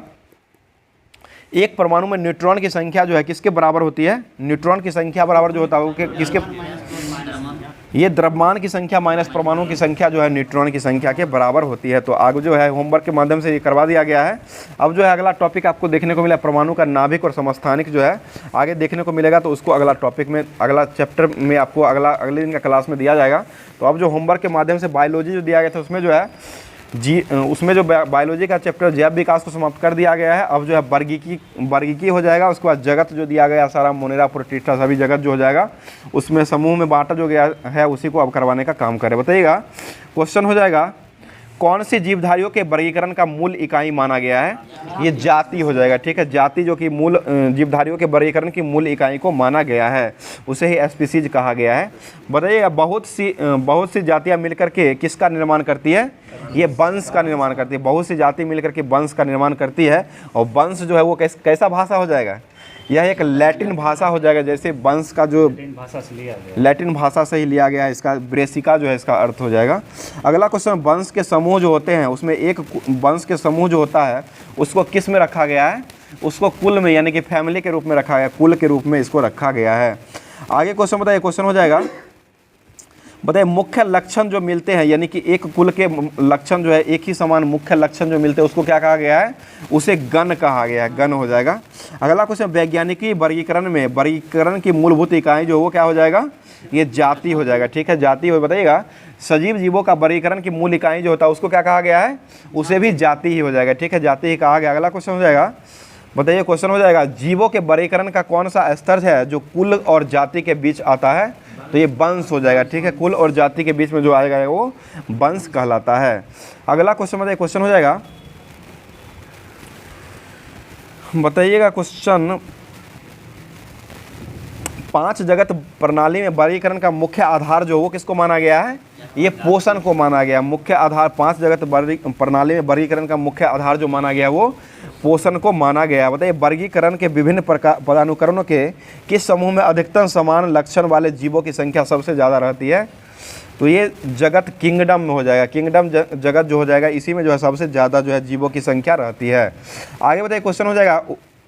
एक परमाणु में न्यूट्रॉन की संख्या जो है किसके बराबर होती है, न्यूट्रॉन की संख्या बराबर जो होता है वो किसके, ये द्रव्यमान की संख्या माइनस परमाणु की संख्या जो है न्यूट्रॉन की संख्या के बराबर होती है। तो आगे जो है होमवर्क के माध्यम से ये करवा दिया गया है। अब जो है अगला टॉपिक आपको देखने को मिला परमाणु का नाभिक और समस्थानिक जो है आगे देखने को मिलेगा, तो उसको अगला टॉपिक में अगला चैप्टर में आपको अगले दिन का क्लास में दिया जाएगा। तो अब जो होमवर्क के माध्यम से बायोलॉजी जो दिया गया था उसमें जो है उसमें जो बायोलॉजी का चैप्टर जैव विकास को समाप्त कर दिया गया है। अब जो है वर्गीकी हो जाएगा। उसके बाद जगत जो दिया गया सारा मोनेरा प्रोटिस्टा सभी जगत जो हो जाएगा उसमें समूह में बांटा जो गया है उसी को अब करवाने का काम करे। बताइएगा क्वेश्चन हो जाएगा, कौन सी जीवधारियों के वर्गीकरण का मूल इकाई माना गया है, ये जाति हो जाएगा, ठीक है। जाति जो कि मूल जीवधारियों के वर्गीकरण की मूल इकाई को माना गया है उसे ही स्पीसीज कहा गया है। बताइए बहुत सी जातियां मिलकर के किसका निर्माण करती है, ये वंश का निर्माण करती है। बहुत सी जाति मिलकर के वंश का निर्माण करती है और वंश जो है वो कैसा भाषा हो जाएगा, यह एक लैटिन भाषा हो जाएगा। जैसे वंश का जो लैटिन भाषा से ही लिया गया है, इसका ब्रेसिका जो है इसका अर्थ हो जाएगा। अगला क्वेश्चन, वंश के समूह जो होते हैं उसमें एक वंश के समूह जो होता है उसको किस में रखा गया है, उसको कुल में यानी कि फैमिली के रूप में रखा गया, कुल के रूप में इसको रखा गया है। आगे क्वेश्चन बताइए, क्वेश्चन हो जाएगा, बताइए मुख्य लक्षण जो मिलते हैं यानी कि एक कुल के लक्षण जो है एक ही समान मुख्य लक्षण जो मिलते हैं उसको क्या कहा गया है, उसे गण कहा गया है, गण हो जाएगा। अगला क्वेश्चन, वैज्ञानिकी वर्गीकरण में वर्गीकरण की मूलभूत इकाई जो वो क्या हो जाएगा, ये जाति हो जाएगा, ठीक है, जाति हो। बताइएगा सजीव जीवों का वर्गीकरण की मूल इकाई जो होता है उसको क्या कहा गया है, उसे भी जाति ही हो जाएगा, ठीक है, जाति ही कहा गया। अगला क्वेश्चन हो जाएगा, बताइए क्वेश्चन हो जाएगा, जीवों के वर्गीकरण का कौन सा स्तर है जो कुल और जाति के बीच आता है, तो ये वंश हो जाएगा, ठीक है। कुल और जाति के बीच में जो आएगा वो वंश कहलाता है। अगला क्वेश्चन बताइए, क्वेश्चन हो जाएगा, बताइएगा क्वेश्चन, 5 जगत प्रणाली में वर्गीकरण का मुख्य आधार जो वो किसको माना गया है? ये पोषण को माना गया। मुख्य आधार 5 जगत प्रणाली में वर्गीकरण का मुख्य आधार जो माना गया वो पोषण को माना गया। बताइए वर्गीकरण के विभिन्न प्रकार पदानुक्रमों के किस समूह में अधिकतम समान लक्षण वाले जीवों की संख्या सबसे ज़्यादा रहती है? तो ये जगत किंगडम में हो जाएगा। किंगडम जगत जो हो जाएगा इसी में जो है सबसे ज़्यादा जो है जीवों की संख्या रहती है। आगे बताइए क्वेश्चन हो जाएगा,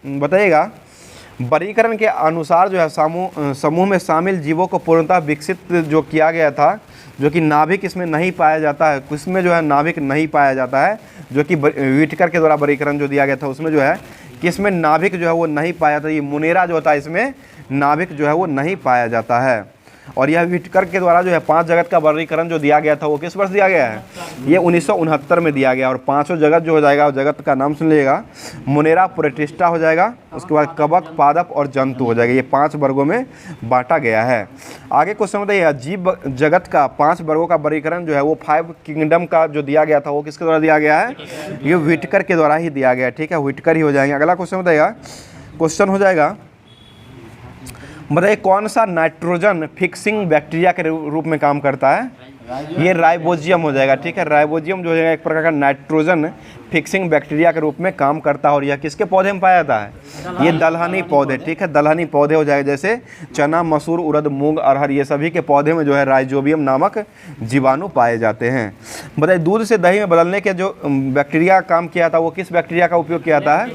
बताइएगा वर्गीकरण के अनुसार जो है समूह में शामिल जीवों को पूर्णतः विकसित जो किया गया था, जो कि नाभिक इसमें नहीं पाया जाता है, किसमें जो है नाभिक नहीं पाया जाता है, जो कि व्हिटेकर के द्वारा वर्गीकरण जो दिया गया था उसमें जो है किसमें नाभिक जो है वो नहीं पाया जाता। ये मुनेरा जो होता है इसमें नाभिक जो है वो नहीं पाया जाता है। और यह व्हिटेकर के द्वारा जो है 5 जगत का वर्गीकरण जो दिया गया था वो किस वर्ष दिया गया है? ये 1969 में दिया गया। और 5 जगत जो हो जाएगा जगत का नाम सुन लीजिएगा, मुनेरा, प्रोटिस्टा हो जाएगा, उसके बाद कवक, पादप और जंतु हो जाएगा। ये 5 वर्गों में बांटा गया है। आगे क्वेश्चन बताइए, जीव जगत का 5 वर्गों का वर्गीकरण जो है वो 5 किंगडम का जो दिया गया था वो किसके द्वारा दिया गया है? ये व्हिटेकर के द्वारा ही दिया गया, ठीक है, व्हिटेकर ही हो जाएंगे। अगला क्वेश्चन बताइएगा, क्वेश्चन हो जाएगा, बताइए कौन सा नाइट्रोजन फिक्सिंग बैक्टीरिया के रूप में काम करता है? ये राइबोजियम हो जाएगा, ठीक है। राइबोजियम जो हो जाएगा एक प्रकार का नाइट्रोजन फिक्सिंग बैक्टीरिया के रूप में काम करता है। और यह किसके पौधे में पाया जाता है? ये दलहनी पौधे, ठीक है, दलहनी पौधे हो जाएगा, जैसे चना, मसूर, उड़द, मूंग, अरहर, ये सभी के पौधे में जो है राइजोबियम नामक जीवाणु पाए जाते हैं। बताइए दूध से दही में बदलने के जो बैक्टीरिया काम किया था वो किस बैक्टीरिया का उपयोग किया जाता है?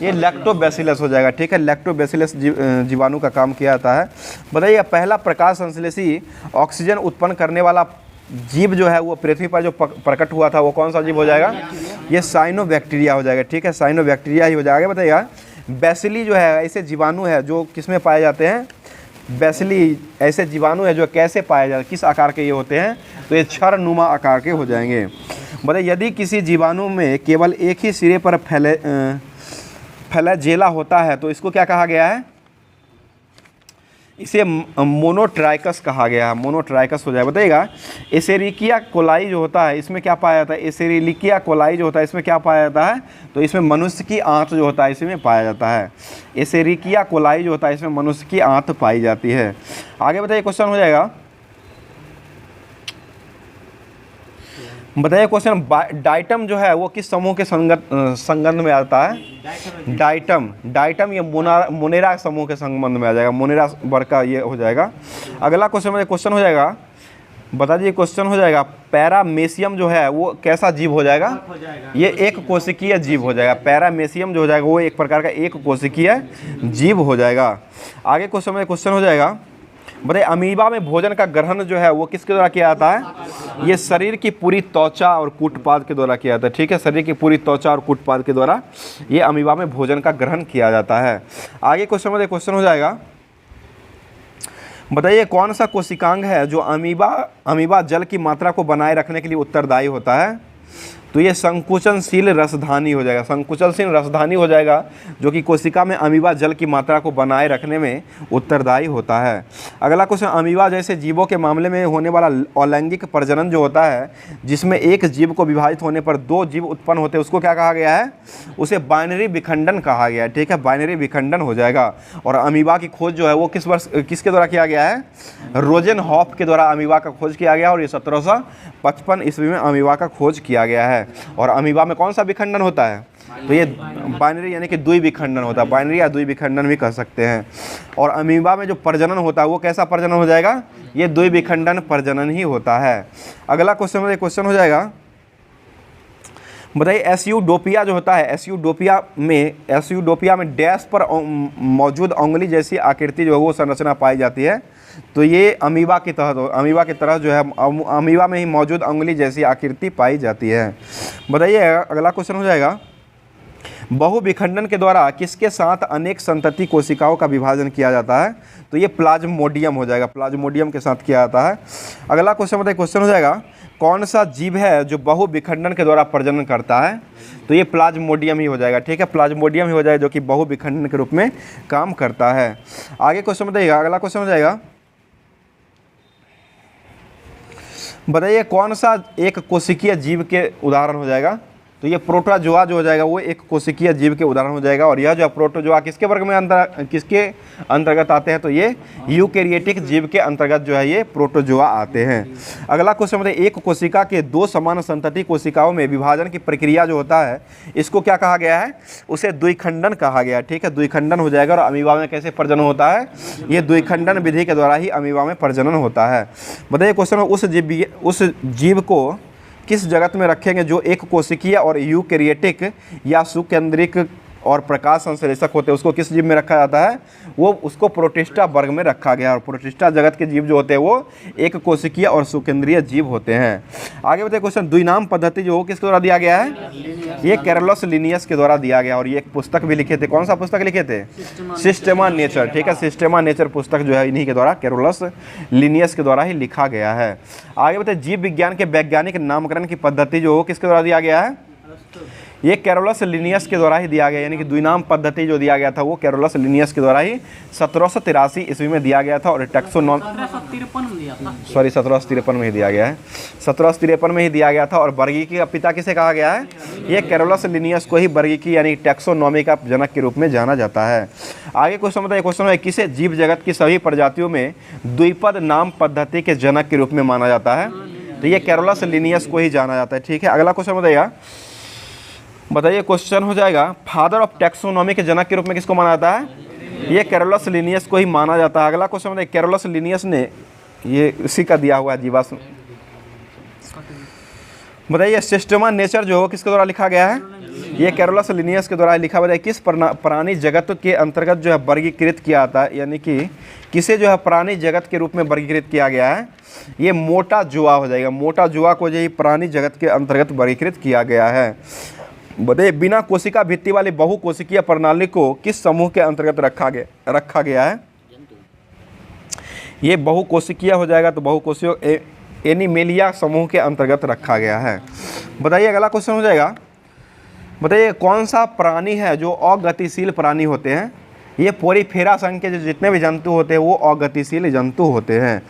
ये लैक्टोबैसिलस हो जाएगा, ठीक है, लैक्टोबैसिलस जीवाणु का काम किया जाता है। बताइए पहला प्रकाश संश्लेषी ऑक्सीजन उत्पन्न करने वाला जीव जो है वो पृथ्वी पर जो प्रकट हुआ था वो कौन सा जीव हो जाएगा? ये साइनोबैक्टीरिया हो जाएगा, ठीक है, साइनोबैक्टीरिया ही हो जाएगा। बताइएगा बैसिली जो है ऐसे जीवाणु है जो किसमें पाए जाते हैं? बैसिली ऐसे जीवाणु है जो कैसे पाए जाते हैं, किस आकार के ये होते हैं? तो ये नुमा आकार के हो जाएंगे। बताइए यदि किसी जीवाणु में केवल एक ही सिरे पर फ्लैजेला होता है तो इसको क्या कहा गया है? इसे मोनोट्राइकस कहा गया है, मोनोट्राइकस हो जाए। बताइएगा एसेरिकिया कोलाई जो होता है इसमें क्या पाया जाता है? एसेरिकिया कोलाई जो होता है इसमें क्या पाया जाता है? तो इसमें मनुष्य की आंत जो होता है इसमें पाया जाता है। एसेरिकिया कोलाई जो होता है इसमें मनुष्य की आंत पाई जाती है। आगे बताइए क्वेश्चन हो जाएगा, बताइए क्वेश्चन, डाइटम जो है वो किस समूह के संबंध में आता है? डाइटम ये मुनेरा समूह के संबंध में आ जाएगा, मुनेरा वर्ग का ये हो जाएगा। अगला क्वेश्चन हो जाएगा, बता दीजिए क्वेश्चन हो जाएगा, पैरामेसियम जो है वो कैसा जीव हो जाएगा? ये एक कोशिकीय जीव हो जाएगा। पैरामेसियम जो हो जाएगा वो एक प्रकार का एक कोशिकीय जीव हो जाएगा। आगे क्वेश्चन हो जाएगा, बताइए अमीबा में भोजन का ग्रहण जो है वो किसके द्वारा किया जाता है? ये शरीर की पूरी त्वचा और कूटपाद के द्वारा किया जाता है, ठीक है, शरीर की पूरी त्वचा और कूटपाद के द्वारा ये अमीबा में भोजन का ग्रहण किया जाता है। आगे क्वेश्चन हो जाएगा, बताइए कौन सा कोशिकांग है जो अमीबा जल की मात्रा को बनाए रखने के लिए उत्तरदायी होता है? तो ये संकुचनशील रसधानी हो जाएगा, संकुचनशील रसधानी हो जाएगा, जो कि कोशिका में अमीबा जल की मात्रा को बनाए रखने में उत्तरदायी होता है। अगला क्वेश्चन, अमीबा जैसे जीवों के मामले में होने वाला अलैंगिक प्रजनन जो होता है, जिसमें एक जीव को विभाजित होने पर 2 जीव उत्पन्न होते हैं, उसको क्या कहा गया है? उसे बाइनरी विखंडन कहा गया है, ठीक है, बाइनरी विखंडन हो जाएगा। और अमीबा की खोज जो है वो किसके द्वारा किया गया है? रोजेनहॉफ के द्वारा अमीबा का खोज किया गया और ये 1755 ईस्वी में अमीबा का खोज किया गया है। और अमीबा में कौन सा विखंडन होता है? तो ये बाइनरी यानी कि द्विविखंडन होता है, बाइनरी या द्विविखंडन भी कह सकते हैं। और अमीबा में जो प्रजनन होता है वो कैसा प्रजनन हो जाएगा? ये द्विविखंडन प्रजनन ही होता है। अगला क्वेश्चन हो जाएगा, बताइए एस्यूडोपिया जो होता है, एस्यूडोपिया में डैश पर मौजूद उंगली जैसी आकृति जो है वो संरचना पाई जाती है। तो ये अमीबा की तरह जो है अमीबा में ही मौजूद उंगली जैसी आकृति पाई जाती है। बताइए अगला क्वेश्चन हो जाएगा, बहुविखंडन के द्वारा किसके साथ अनेक संतति कोशिकाओं का विभाजन किया जाता है? तो ये प्लाज्मोडियम हो जाएगा, प्लाज्मोडियम के साथ किया जाता है। अगला क्वेश्चन हो जाएगा, कौन सा जीव है जो बहुविखंडन के द्वारा प्रजनन करता है? तो ये प्लाज्मोडियम ही हो जाएगा, ठीक है, प्लाज्मोडियम ही हो जाएगा, जो कि बहुविखंडन के रूप में काम करता है। आगे क्वेश्चन बताइएगा, अगला क्वेश्चन हो जाएगा, बताइए कौन सा एक कोशिकीय जीव के उदाहरण हो जाएगा? तो ये प्रोटोजोआ जो हो जाएगा वो एक कोशिकीय जीव के उदाहरण हो जाएगा। और यह जो प्रोटोजोआ किसके वर्ग में किसके अंतर्गत आते हैं? तो ये यूकेरियोटिक जीव के अंतर्गत जो है ये प्रोटोजोआ आते हैं। अगला क्वेश्चन बताइए, एक कोशिका के दो समान संतति कोशिकाओं में विभाजन की प्रक्रिया जो होता है इसको क्या कहा गया है? उसे द्विखंडन कहा गया है। ठीक है, द्विखंडन हो जाएगा। और अमीबा में कैसे प्रजनन होता है? ये द्विखंडन विधि के द्वारा ही अमीबा में प्रजनन होता है। बताइए क्वेश्चन, उस जीव को किस जगत में रखेंगे जो एक कोशिकीय और यूकेरियोटिक या सुकेंद्रिक और प्रकाश संश्लेषक होते हैं, उसको किस जीव में रखा जाता है? वो उसको प्रोटिस्टा वर्ग में रखा गया। और प्रोटिस्टा जगत के जीव जो होते हैं वो एक कोशिकीय और सुकेंद्रीय जीव होते हैं। आगे बताइए क्वेश्चन, द्विनाम पद्धति जो किसके द्वारा दिया गया है? ये कैरोलस लिनियस के द्वारा दिया गया। और ये एक पुस्तक भी लिखे थे। कौन सा पुस्तक लिखे थे? सिस्टेमा नेचर। ठीक है, सिस्टेमा नेचर पुस्तक जो है इन्हीं के द्वारा, कैरोलस लिनियस के द्वारा ही लिखा गया है। आगे बताइए, जीव विज्ञान के वैज्ञानिक नामकरण की पद्धति जो किसके द्वारा दिया गया है? ये कैरोलस लिनियस के द्वारा ही दिया गया। यानी कि द्विनाम पद्धति जो दिया गया था वो कैरोलस लिनियस के द्वारा ही 1783 ईस्वी में दिया गया था। और टैक्सोनॉमी 1753 में ही दिया गया है। 1753 में ही दिया गया था। और वर्गीकी का पिता किसे कहा गया है? ये कैरोलस लिनियस को ही वर्गीकी यानी टैक्सोनॉमी का जनक के रूप में जाना जाता है। आगे क्वेश्चन बताइए, क्वेश्चन है किसे जीव जगत की सभी प्रजातियों में द्विपद नाम पद्धति के जनक के रूप में माना जाता है? तो ये कैरोलस लिनियस को ही जाना जाता है। ठीक है, अगला क्वेश्चन बताइए क्वेश्चन हो जाएगा, फादर ऑफ टैक्सोनॉमी के जनक के रूप में किसको माना जाता है? ये कैरोलस लिनियस को ही माना जाता है। अगला क्वेश्चन बताइए, कैरोलस लिनियस ने ये इसी का दिया हुआ है जीवाश्म। बताइए सिस्टेमा नेचर जो किसके द्वारा लिखा गया है? ये कैरोलस लिनियस के द्वारा लिखा। बताइए किस प्राणी जगत के अंतर्गत जो है वर्गीकृत किया जाता है? यानी कि किसे जो है प्राणी जगत के रूप में वर्गीकृत किया गया है? ये मोटा जुआ हो जाएगा। मोटा जुआ को जो है प्राणी जगत के अंतर्गत वर्गीकृत किया गया है। बताइए बिना कोशिका भित्ति वाली बहुकोशिकीय प्रणाली को किस समूह के अंतर्गत रखा गया है? ये बहुकोशिकीय हो जाएगा। तो बहुकोशिकीय एनिमेलिया समूह के अंतर्गत रखा गया है। बताइए अगला क्वेश्चन हो जाएगा, बताइए कौन सा प्राणी है जो अगतिशील प्राणी होते हैं? ये पोरीफेरा संघ के जो जितने भी जंतु होते हैं वो अगतिशील जंतु होते हैं।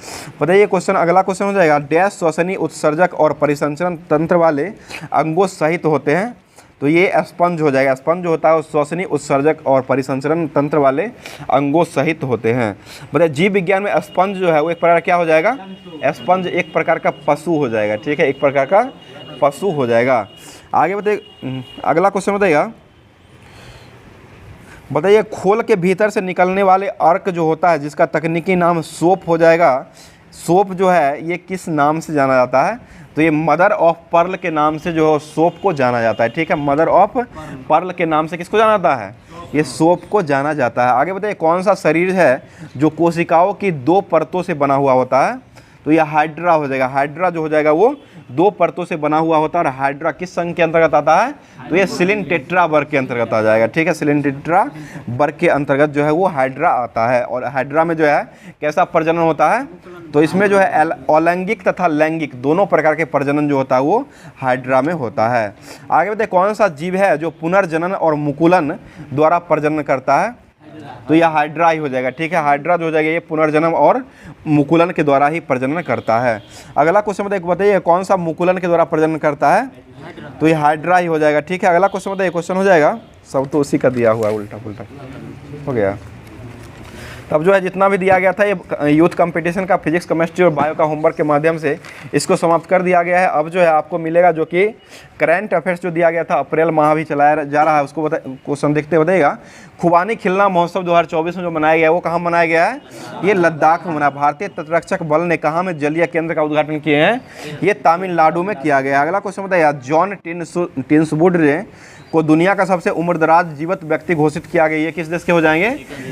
बताइए क्वेश्चन, अगला क्वेश्चन हो जाएगा, डैश श्वसनी उत्सर्जक और परिसंचरण तंत्र वाले अंगों सहित होते हैं? तो ये स्पंज हो जाएगा। स्पंज जो होता है वो श्वसनी उत्सर्जक और परिसंचरण तंत्र वाले अंगों सहित होते हैं। बताइए जीव विज्ञान में स्पंज जो है वो एक प्रकार क्या हो जाएगा? स्पंज एक प्रकार का पशु हो जाएगा। ठीक है, एक प्रकार का पशु हो जाएगा। आगे बताइए अगला क्वेश्चन बताइए खोल के भीतर से निकलने वाले अर्क जो होता है जिसका तकनीकी नाम सोप हो जाएगा। सोप जो है ये किस नाम से जाना जाता है? तो ये मदर ऑफ पर्ल के नाम से जो सोप को जाना जाता है। ठीक है, मदर ऑफ पर्ल के नाम से किसको जाना जाता है? ये सोप को जाना जाता है। आगे बताइए कौन सा शरीर है जो कोशिकाओं की दो परतों से बना हुआ होता है? तो ये हाइड्रा हो जाएगा। हाइड्रा जो हो जाएगा वो दो परतों से बना हुआ होता है। और हाइड्रा किस संघ के अंतर्गत आता है? तो ये सिलिनटेट्रा वर्ग के अंतर्गत आ जाएगा। ठीक है, सिलिनटेट्रा वर्ग के अंतर्गत जो है वो हाइड्रा आता है। और हाइड्रा में जो है कैसा प्रजनन होता है? तो इसमें जो है अलैंगिक तथा लैंगिक दोनों प्रकार के प्रजनन जो होता है वो हाइड्रा में होता है। आगे बताइए कौन सा जीव है जो पुनर्जनन और मुकुलन द्वारा प्रजनन करता है? तो यह हाइड्रा ही हो जाएगा। ठीक है, हाइड्रा जो हो जाएगा ये पुनर्जन्म और मुकुलन के द्वारा ही प्रजनन करता है। अगला क्वेश्चन बताइए कौन सा मुकुलन के द्वारा प्रजनन करता है? तो ये हाइड्रा ही हो जाएगा। ठीक है, अगला क्वेश्चन बताइए, क्वेश्चन हो जाएगा सब तो उसी का दिया हुआ है, उल्टा पुल्टा हो गया। तब जो है जितना भी दिया गया था ये यूथ कंपटीशन का फिजिक्स केमिस्ट्री और बायो का होमवर्क के माध्यम से इसको समाप्त कर दिया गया है। अब जो है आपको मिलेगा जो कि करंट अफेयर्स जो दिया गया था अप्रैल माह भी चलाया जा रहा है उसको क्वेश्चन देखते बताइएगा। खुबानी खिलना महोत्सव 2024 में जो मनाया गया है वो कहाँ मनाया गया है? ये लद्दाख में मना। भारतीय तटरक्षक बल ने कहाँ में जलीय केंद्र का उद्घाटन किए हैं? ये तमिलनाडु में किया गया। अगला क्वेश्चन बताइए, जॉन टिन्सवुड ने को दुनिया का सबसे उम्रदराज जीवित व्यक्ति घोषित किया गया। ये किस देश के हो जाएंगे?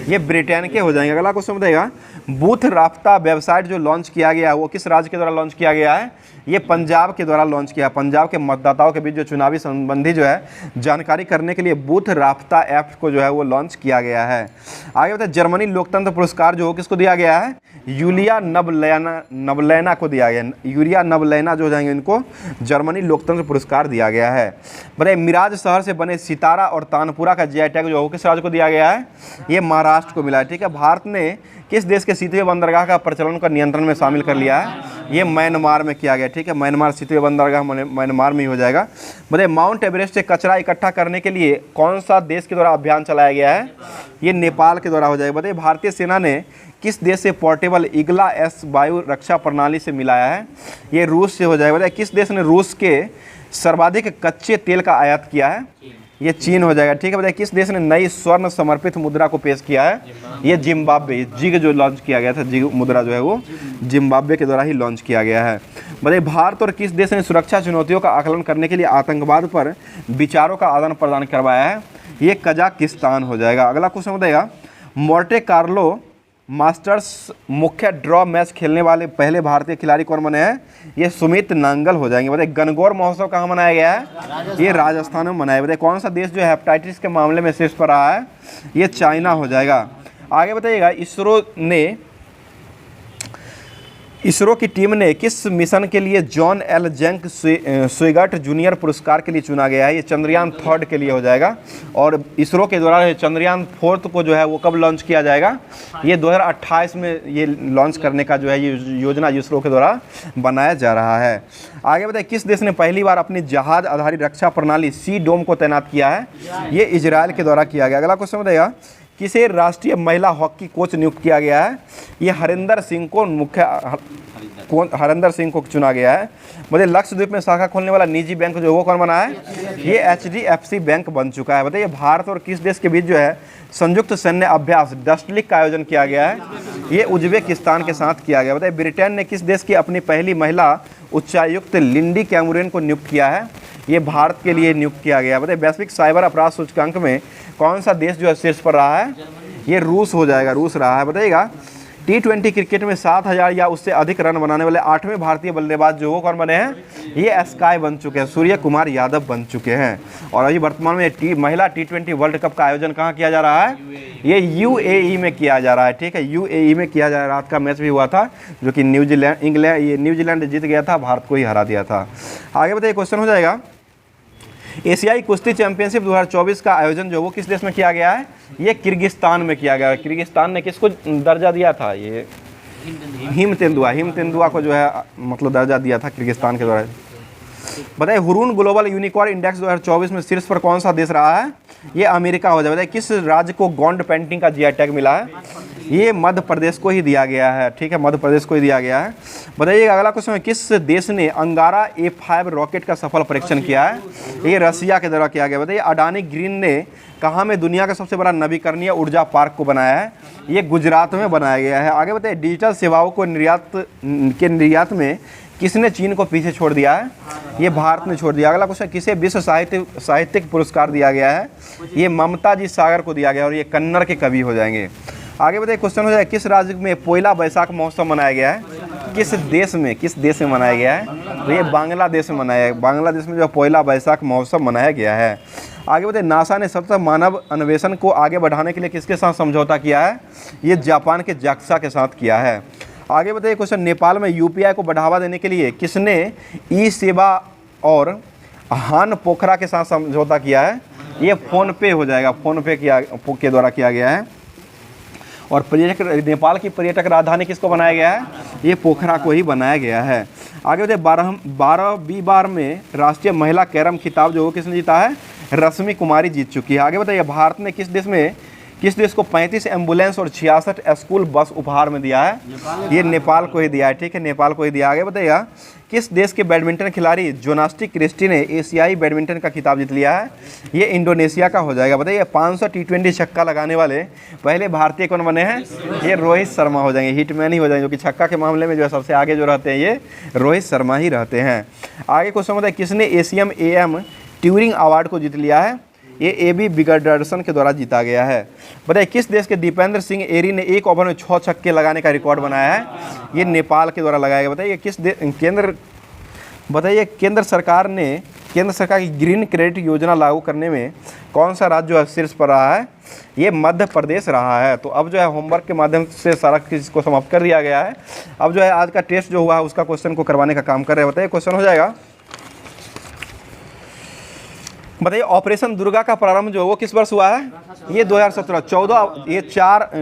ये ब्रिटेन के हो जाएंगे। अगला क्वेश्चन बताइएगा, बूथ राफ्ता वेबसाइट जो लॉन्च किया गया है वो किस राज्य के द्वारा लॉन्च किया गया है? ये पंजाब के द्वारा लॉन्च किया। पंजाब के मतदाताओं के बीच जो चुनावी संबंधी जो है जानकारी करने के लिए बूथ राफ्ता ऐप को जो है वो लॉन्च किया गया है। आगे बताइए, जर्मनी लोकतंत्र पुरस्कार जो किसको दिया गया है? यूलिया नबलैना को दिया गया। यूलिया नबलैना जो हो जाएंगे इनको जर्मनी लोकतंत्र पुरस्कार दिया गया है। बताइए मिराज शहर से बने सितारा और तानपुरा का जीआई टैग जो किस राज्य को दिया गया है? ये महाराष्ट्र को मिला है। ठीक है, भारत ने किस देश के सीतवे बंदरगाह का प्रचलन का नियंत्रण में शामिल कर लिया है? ये म्यांमार में किया गया, ठीक है। म्यांमार सीतवे बंदरगाह म्यांमार में ही हो जाएगा। बताइए माउंट एवरेस्ट से कचरा इकट्ठा करने के लिए कौन सा देश के द्वारा अभियान चलाया गया है? ये नेपाल के द्वारा हो जाएगा। बताइए भारतीय सेना ने किस देश से पोर्टेबल ईगला एस वायु रक्षा प्रणाली से मिलाया है? ये रूस से हो जाएगा। बताइए किस देश ने रूस के सर्वाधिक कच्चे तेल का आयात किया है? ये चीन हो जाएगा, ठीक है। बताइए किस देश ने नई स्वर्ण समर्पित मुद्रा को पेश किया है? ये जिम्बाब्वे। जिग जो लॉन्च किया गया था, जिग मुद्रा जो है वो जिम्बाब्वे के द्वारा ही लॉन्च किया गया है। बताइए भारत और किस देश ने सुरक्षा चुनौतियों का आकलन करने के लिए आतंकवाद पर विचारों का आदान प्रदान करवाया है? ये कजाकिस्तान हो जाएगा। अगला क्वेश्चन बताइएगा मोंटे कार्लो मास्टर्स मुख्य ड्रॉ मैच खेलने वाले पहले भारतीय खिलाड़ी कौन बने हैं? ये सुमित नांगल हो जाएंगे। बताइए गणगौर महोत्सव कहाँ मनाया गया है? ये राजस्थान में मनाया। बताइए कौन सा देश जो है हेपेटाइटिस के मामले में शीर्ष पर रहा है? ये चाइना हो जाएगा। आगे बताइएगा इसरो की टीम ने किस मिशन के लिए जॉन एल जैंक स्विगर्ट जूनियर पुरस्कार के लिए चुना गया है? ये चंद्रयान 3 के लिए हो जाएगा। और इसरो के द्वारा चंद्रयान 4 को जो है वो कब लॉन्च किया जाएगा? ये 2028 में ये लॉन्च करने का जो है ये योजना इसरो के द्वारा बनाया जा रहा है। आगे बताइए किस देश ने पहली बार अपनी जहाज आधारित रक्षा प्रणाली सी डोम को तैनात किया है? ये इजराइल के द्वारा किया गया। अगला क्वेश्चन बताइएगा किसे राष्ट्रीय महिला हॉकी कोच नियुक्त किया गया है? ये हरिंदर सिंह को चुना गया है। बताइए लक्षद्वीप में शाखा खोलने वाला निजी बैंक जो वो कौन बना है? ये HDFC बैंक बन चुका है। बताइए भारत और किस देश के बीच जो है संयुक्त सैन्य अभ्यास डस्टलिक का आयोजन किया गया है? ये उज्बेकिस्तान के साथ किया गया। बताइए ब्रिटेन ने किस देश की अपनी पहली महिला उच्चायुक्त लिंडी कैमरून को नियुक्त किया है? ये भारत के लिए नियुक्त किया गया। बताइए वैश्विक साइबर अपराध सूचकांक में कौन सा देश जो है शीर्ष पर रहा है? ये रूस हो जाएगा, रूस रहा है। बताइएगा T20 क्रिकेट में 7000 या उससे अधिक रन बनाने वाले 8वें भारतीय बल्लेबाज जो वो कौन बने हैं? ये स्काई बन चुके हैं, सूर्य कुमार यादव बन चुके हैं। और अभी वर्तमान में महिला T20 वर्ल्ड कप का आयोजन कहाँ किया जा रहा है? ये UAE में किया जा रहा है, ठीक है। UAE में किया जा रहा है। रात का मैच भी हुआ था जो कि न्यूजीलैंड जीत गया था, भारत को ही हरा दिया था। आगे बताइए क्वेश्चन हो जाएगा एशियाई कुश्ती चैंपियनशिप 2024 का आयोजन जो वो किस देश में किया गया है? ये किर्गिस्तान में किया गया है। किर्गिस्तान ने किसको दर्जा दिया था? ये हिम तेंदुआ को जो है मतलब दर्जा दिया था किर्गिस्तान के द्वारा। बताइए हुरून ग्लोबल यूनिकॉर्न इंडेक्स 2024 में शीर्ष पर कौन सा देश रहा है? ये अमेरिका हो जाए। बताइए किस राज्य को गोंड पेंटिंग का GI टैग मिला है? ये मध्य प्रदेश को ही दिया गया है, ठीक है, मध्य प्रदेश को ही दिया गया है। बताइए अगला क्वेश्चन है किस देश ने अंगारा A5 रॉकेट का सफल परीक्षण किया है? ये रसिया के द्वारा किया गया। बताइए अडानी ग्रीन ने कहाँ में दुनिया का सबसे बड़ा नवीकरणीय ऊर्जा पार्क को बनाया है? ये गुजरात में बनाया गया है। आगे बताइए डिजिटल सेवाओं को निर्यात में किसने चीन को पीछे छोड़ दिया है? ये भारत ने छोड़ दिया। अगला क्वेश्चन किसे विश्व साहित्यिक पुरस्कार दिया गया है? ये ममता जी सागर को दिया गया और ये कन्नड़ के कवि हो जाएंगे। आगे बताइए क्वेश्चन हो जाए किस राज्य में पोइला बैसाख महोत्सव मनाया गया है? किस देश में मनाया गया है? तो ये बांग्लादेश में मनाया है। बांग्लादेश में जो पोइला बैसाख महोत्सव मनाया गया है। आगे बताइए नासा ने सतत मानव अन्वेषण को आगे बढ़ाने के लिए किसके साथ समझौता किया है? ये जापान के जाक्सा के साथ किया है। आगे बताइए क्वेश्चन नेपाल में UPI को बढ़ावा देने के लिए किसने ई-सेवा और हान पोखरा के साथ समझौता किया है? ये फ़ोनपे हो जाएगा, फ़ोनपे के द्वारा किया गया है। और नेपाल की पर्यटक राजधानी किसको बनाया गया है? ये पोखरा को ही बनाया गया है। आगे बताइए 12वीं बार में राष्ट्रीय महिला कैरम खिताब जो किसने जीता है? रश्मि कुमारी जीत चुकी है। आगे बताइए भारत ने किस देश को 35 एम्बुलेंस और 66 स्कूल बस उपहार में दिया है? ये नेपाल को ही दिया है, ठीक है, नेपाल को ही दिया। आगे बताइएगा किस देश के बैडमिंटन खिलाड़ी जोनास्टी क्रिस्टी ने एशियाई बैडमिंटन का खिताब जीत लिया है? ये इंडोनेशिया का हो जाएगा। बताइए 500 T20 छक्का लगाने वाले पहले भारतीय कौन बने हैं? ये रोहित शर्मा हो जाएंगे, हिटमैन ही हो जाएंगे, जो कि छक्का के मामले में जो है सबसे आगे जो रहते हैं ये रोहित शर्मा ही रहते हैं। आगे क्वेश्चन बताइए किसने एशियन AM ट्यूरिंग अवार्ड को जीत लिया है? ये AB बिगडर्सन के द्वारा जीता गया है। बताइए किस देश के दीपेंद्र सिंह एरी ने एक ओवर में 6 छक्के लगाने का रिकॉर्ड बनाया है? ये नेपाल के द्वारा लगाया गया। बताइए केंद्र सरकार की ग्रीन क्रेडिट योजना लागू करने में कौन सा राज्य जो है शीर्ष पर रहा है? ये मध्य प्रदेश रहा है। तो अब जो है होमवर्क के माध्यम से सारा चीज़ को समाप्त कर दिया गया है। अब जो है आज का टेस्ट जो हुआ है उसका क्वेश्चन को करवाने का काम कर रहे हैं। बताइए क्वेश्चन हो जाएगा बताइए ऑपरेशन दुर्गा का प्रारंभ जो है वो किस वर्ष हुआ है? ये 2017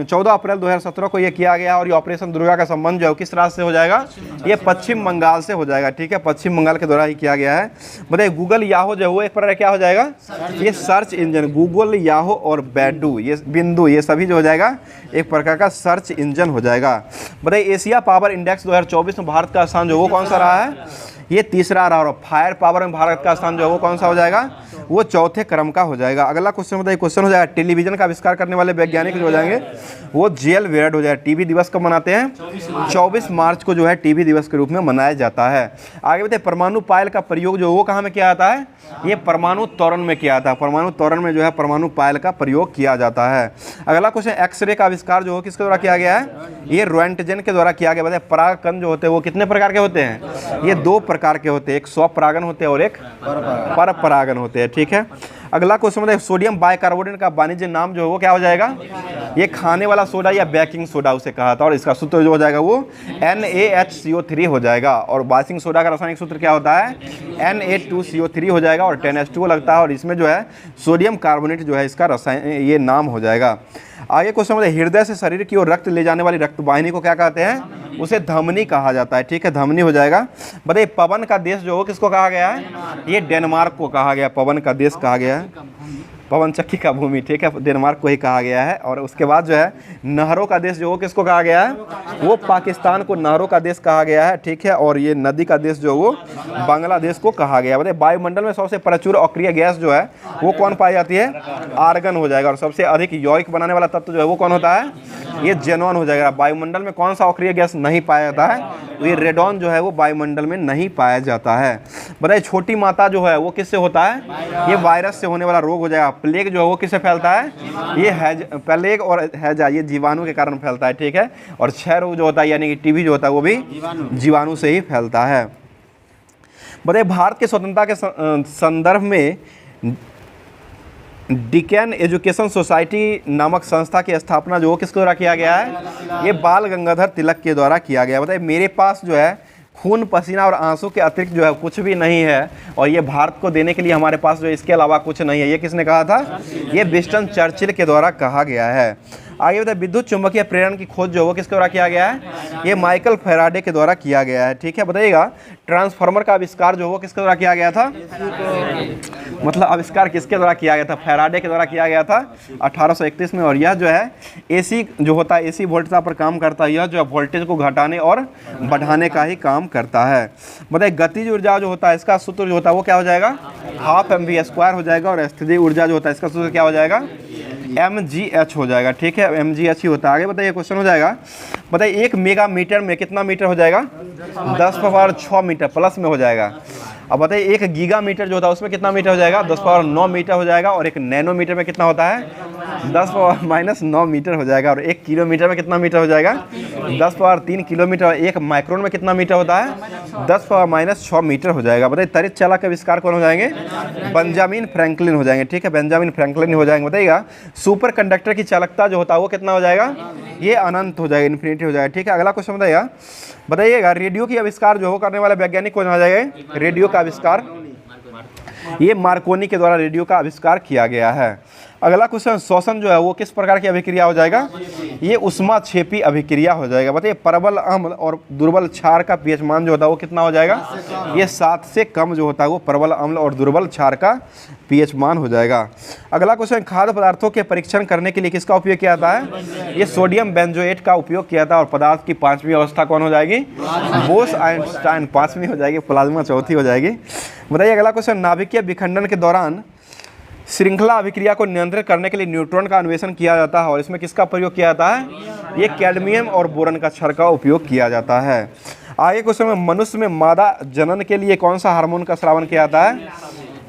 14 अप्रैल 2017 को ये किया गया और ये ऑपरेशन दुर्गा का संबंध जो है किस राज्य से हो जाएगा? ये पश्चिम बंगाल से हो जाएगा, ठीक है, पश्चिम बंगाल के द्वारा ही किया गया है। बताइए गूगल याहो जो है वो एक प्रकार क्या हो जाएगा? ये सर्च इंजन, गूगल याहो और बैडू, ये बिंदु, ये सभी जो हो जाएगा एक प्रकार का सर्च इंजन हो जाएगा। बताइए एशिया पावर इंडेक्स 2024 में भारत का स्थान जो वो कौन सा रहा है? ये तीसरा रहा। और फायर पावर में भारत का स्थान जो है वो कौन सा हो जाएगा? वो चौथे क्रम का हो जाएगा। अगला क्वेश्चन बताइए, क्वेश्चन हो जाएगा टेलीविजन का आविष्कार करने वाले वैज्ञानिक जो हो जाएंगे वो जेएल वेयर्ड हो जाएगा। टीवी दिवस कब मनाते हैं? 24 मार्च को जो है टीवी दिवस के रूप में मनाया जाता है। आगे बताइए परमाणु पायल का प्रयोग जो वो कहाँ में किया जाता है? ये परमाणु त्वरण में किया जाता है। परमाणु त्वरण में जो है परमाणु पायल का प्रयोग किया जाता है। अगला क्वेश्चन एक्सरे का आविष्कार जो हो किसके द्वारा किया गया है? ये रोएंटजेन के द्वारा किया गया। बताइए पराग कण जो होते हैं वो कितने प्रकार के होते हैं? ये 2 प्रकार के होते हैं, एक स्वपरागन होते हैं और एक परपरागन होते हैं, ठीक है। अगला क्वेश्चन बताइए सोडियम बाइकार्बोनेट का वाणिज्य नाम जो है वो क्या हो जाएगा? ये खाने वाला सोडा या बेकिंग सोडा उसे कहा था और इसका सूत्र जो हो जाएगा वो NaHCO3 हो जाएगा। और बेकिंग सोडा का रासायनिक सूत्र क्या होता है? Na2CO3 हो जाएगा और 10H2O लगता है और इसमें जो है सोडियम कार्बोनेट जो है इसका रसायन ये नाम हो जाएगा। आगे क्वेश्चन बताइए हृदय से शरीर की ओर रक्त ले जाने वाली रक्त वाहिनी को क्या कहते हैं? उसे धमनी कहा जाता है, ठीक है, धमनी हो जाएगा। बताइए पवन का देश जो हो किसको कहा गया है? ये डेनमार्क को कहा गया, पवन का देश कहा गया है, पवन चक्की का भूमि, ठीक है, डेनमार्क को ही कहा गया है। और उसके बाद जो है नहरों का देश जो वो किसको कहा गया है? वो पाकिस्तान को नहरों का देश कहा गया है, ठीक है। और ये नदी का देश जो वो बांग्लादेश को कहा गया है। बताइए वायुमंडल में सबसे प्रचुर अक्रिय गैस जो है वो कौन पाई जाती है? आर्गन हो जाएगा। और सबसे अधिक यौगिक बनाने वाला तत्व जो है वो कौन होता है? ये जेनॉन हो जाएगा। वायुमंडल में कौन सा अक्रिय गैस नहीं पाया जाता है? ये रेडॉन जो है वो वायुमंडल में नहीं पाया जाता है। बताइए छोटी माता जो है वो किससे होता है? ये वायरस से होने वाला रोग हो जाएगा। प्लेग जो है वो किससे फैलता है? ये प्लेग और हैजा ये जीवाणु के कारण फैलता है, ठीक है। और क्षय रोग जो होता है यानी कि टीबी जो होता है वो भी जीवाणु से ही फैलता है। बताइए भारत के स्वतंत्रता के संदर्भ में डिकेन एजुकेशन सोसाइटी नामक संस्था की स्थापना जो किसके द्वारा किया गया है? ये बाल गंगाधर तिलक के द्वारा किया गया। बताइए मेरे पास जो है खून पसीना और आंसू के अतिरिक्त जो है कुछ भी नहीं है और ये भारत को देने के लिए हमारे पास जो इसके अलावा कुछ नहीं है, ये किसने कहा था? ये विंस्टन चर्चिल के द्वारा कहा गया है। आगे बताइए विद्युत चुंबकीय प्रेरण की खोज जो वो किसके द्वारा किया गया है? ये माइकल फैराडे के द्वारा किया गया है, ठीक है। बताइएगा ट्रांसफार्मर का आविष्कार जो वो किसके द्वारा किया गया था? मतलब आविष्कार किसके द्वारा किया गया था? फैराडे के द्वारा किया गया था 1831 में। और यह जो है एसी जो होता है एसी वोल्टता पर काम करता है, यह जो है वोल्टेज को घटाने और बढ़ाने का ही काम करता है। बताइए गतिज ऊर्जा जो होता है इसका सूत्र जो होता है वो क्या हो जाएगा? ½ mv² हो जाएगा। और स्थितिज ऊर्जा जो होता है इसका सूत्र क्या हो जाएगा? mgh हो जाएगा, ठीक है, mgh ही होता है। आगे बताइए क्वेश्चन हो जाएगा, बताइए 1 मेगा मीटर में कितना मीटर हो जाएगा? 10⁻6 मीटर प्लस में हो जाएगा। अब बताइए 1 गीगा मीटर जो होता है उसमें कितना मीटर हो जाएगा? 10⁻9 मीटर हो जाएगा। और 1 नैनोमीटर में कितना होता है? 10⁻⁹ मीटर हो जाएगा। और 1 किलोमीटर में कितना मीटर हो जाएगा? 10⁻3 किलोमीटर। और 1 माइक्रोन में कितना मीटर होता है? 10⁻⁻6 मीटर हो जाएगा। बताइए तड़ित चालक के आविष्कार कौन हो जाएंगे? बेंजामिन फ्रैंकलिन हो जाएंगे, ठीक है, बेंजामिन फ्रैंकलिन हो जाएंगे। बताइएगा सुपर कंडक्टर की चालकता जो होता है वो कितना हो जाएगा? ये अनंत हो जाएगा, इन्फिनिटी हो जाएगा, ठीक है। अगला क्वेश्चन बताइएगा रेडियो की आविष्कार जो हो करने वाला वैज्ञानिक कौन हो जाएगा? रेडियो का आविष्कार ये मार्कोनी के द्वारा रेडियो का आविष्कार किया गया है। अगला क्वेश्चन श्वसन जो है वो किस प्रकार की अभिक्रिया हो जाएगा? ये उष्माक्षेपी अभिक्रिया हो जाएगा। बताइए प्रबल अम्ल और दुर्बल क्षार का पीएच मान जो होता है वो कितना हो जाएगा? ये 7 से कम जो होता है वो प्रबल अम्ल और दुर्बल क्षार का पीएच मान हो जाएगा। अगला क्वेश्चन खाद्य पदार्थों के परीक्षण करने के लिए किसका उपयोग किया जाता है? ये सोडियम बेंजोएट का उपयोग किया था। और पदार्थ की 5वीं अवस्था कौन हो जाएगी? बोस-आइंस्टाइन 5वीं हो जाएगी, प्लाज्मा 4थी हो जाएगी। बताइए अगला क्वेश्चन नाभिकीय विखंडन के दौरान श्रृंखला अभिक्रिया को नियंत्रित करने के लिए न्यूट्रॉन का अन्वेषण किया जाता है। और इसमें किसका प्रयोग किया जाता है? ये कैडमियम और बोरन का क्षार का उपयोग किया जाता है। आगे क्वेश्चन में मनुष्य में मादा जनन के लिए कौन सा हार्मोन का स्रावन किया जाता है?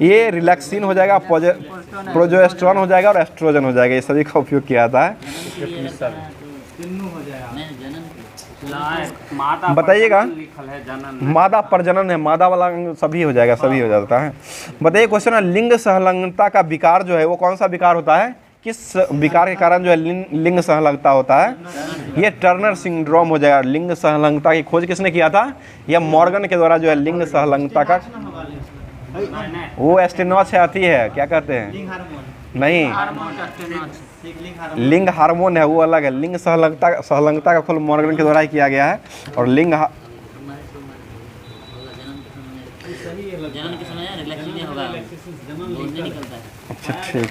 ये रिलैक्सिन हो जाएगा, प्रोजेस्टेरॉन हो जाएगा और एस्ट्रोजन हो जाएगा, ये सभी का उपयोग किया जाता है। बताइएगा मादा प्रजनन है, मादा वाला सभी हो जाएगा, सभी हो जाता है। बताइए क्वेश्चन है लिंग सहलंगता का विकार जो है वो कौन सा विकार होता है? किस विकार के कारण जो है लिंग सहलंगता होता है? ये टर्नर सिंड्रोम हो जाएगा। लिंग सहलंगता की खोज किसने किया था? यह मॉर्गन के द्वारा जो है लिंग सहलंगता का वो एस्टेनॉच है, आती है, क्या कहते हैं, नहीं लिंग हार्मोन है, वो अलग है। लिंग सहलंगता का खोल मॉर्गन के द्वारा ही किया गया है। और लिंग जन्म के समय रिलैक्सिंग होगा, बोलने निकलता है। अच्छा ठीक,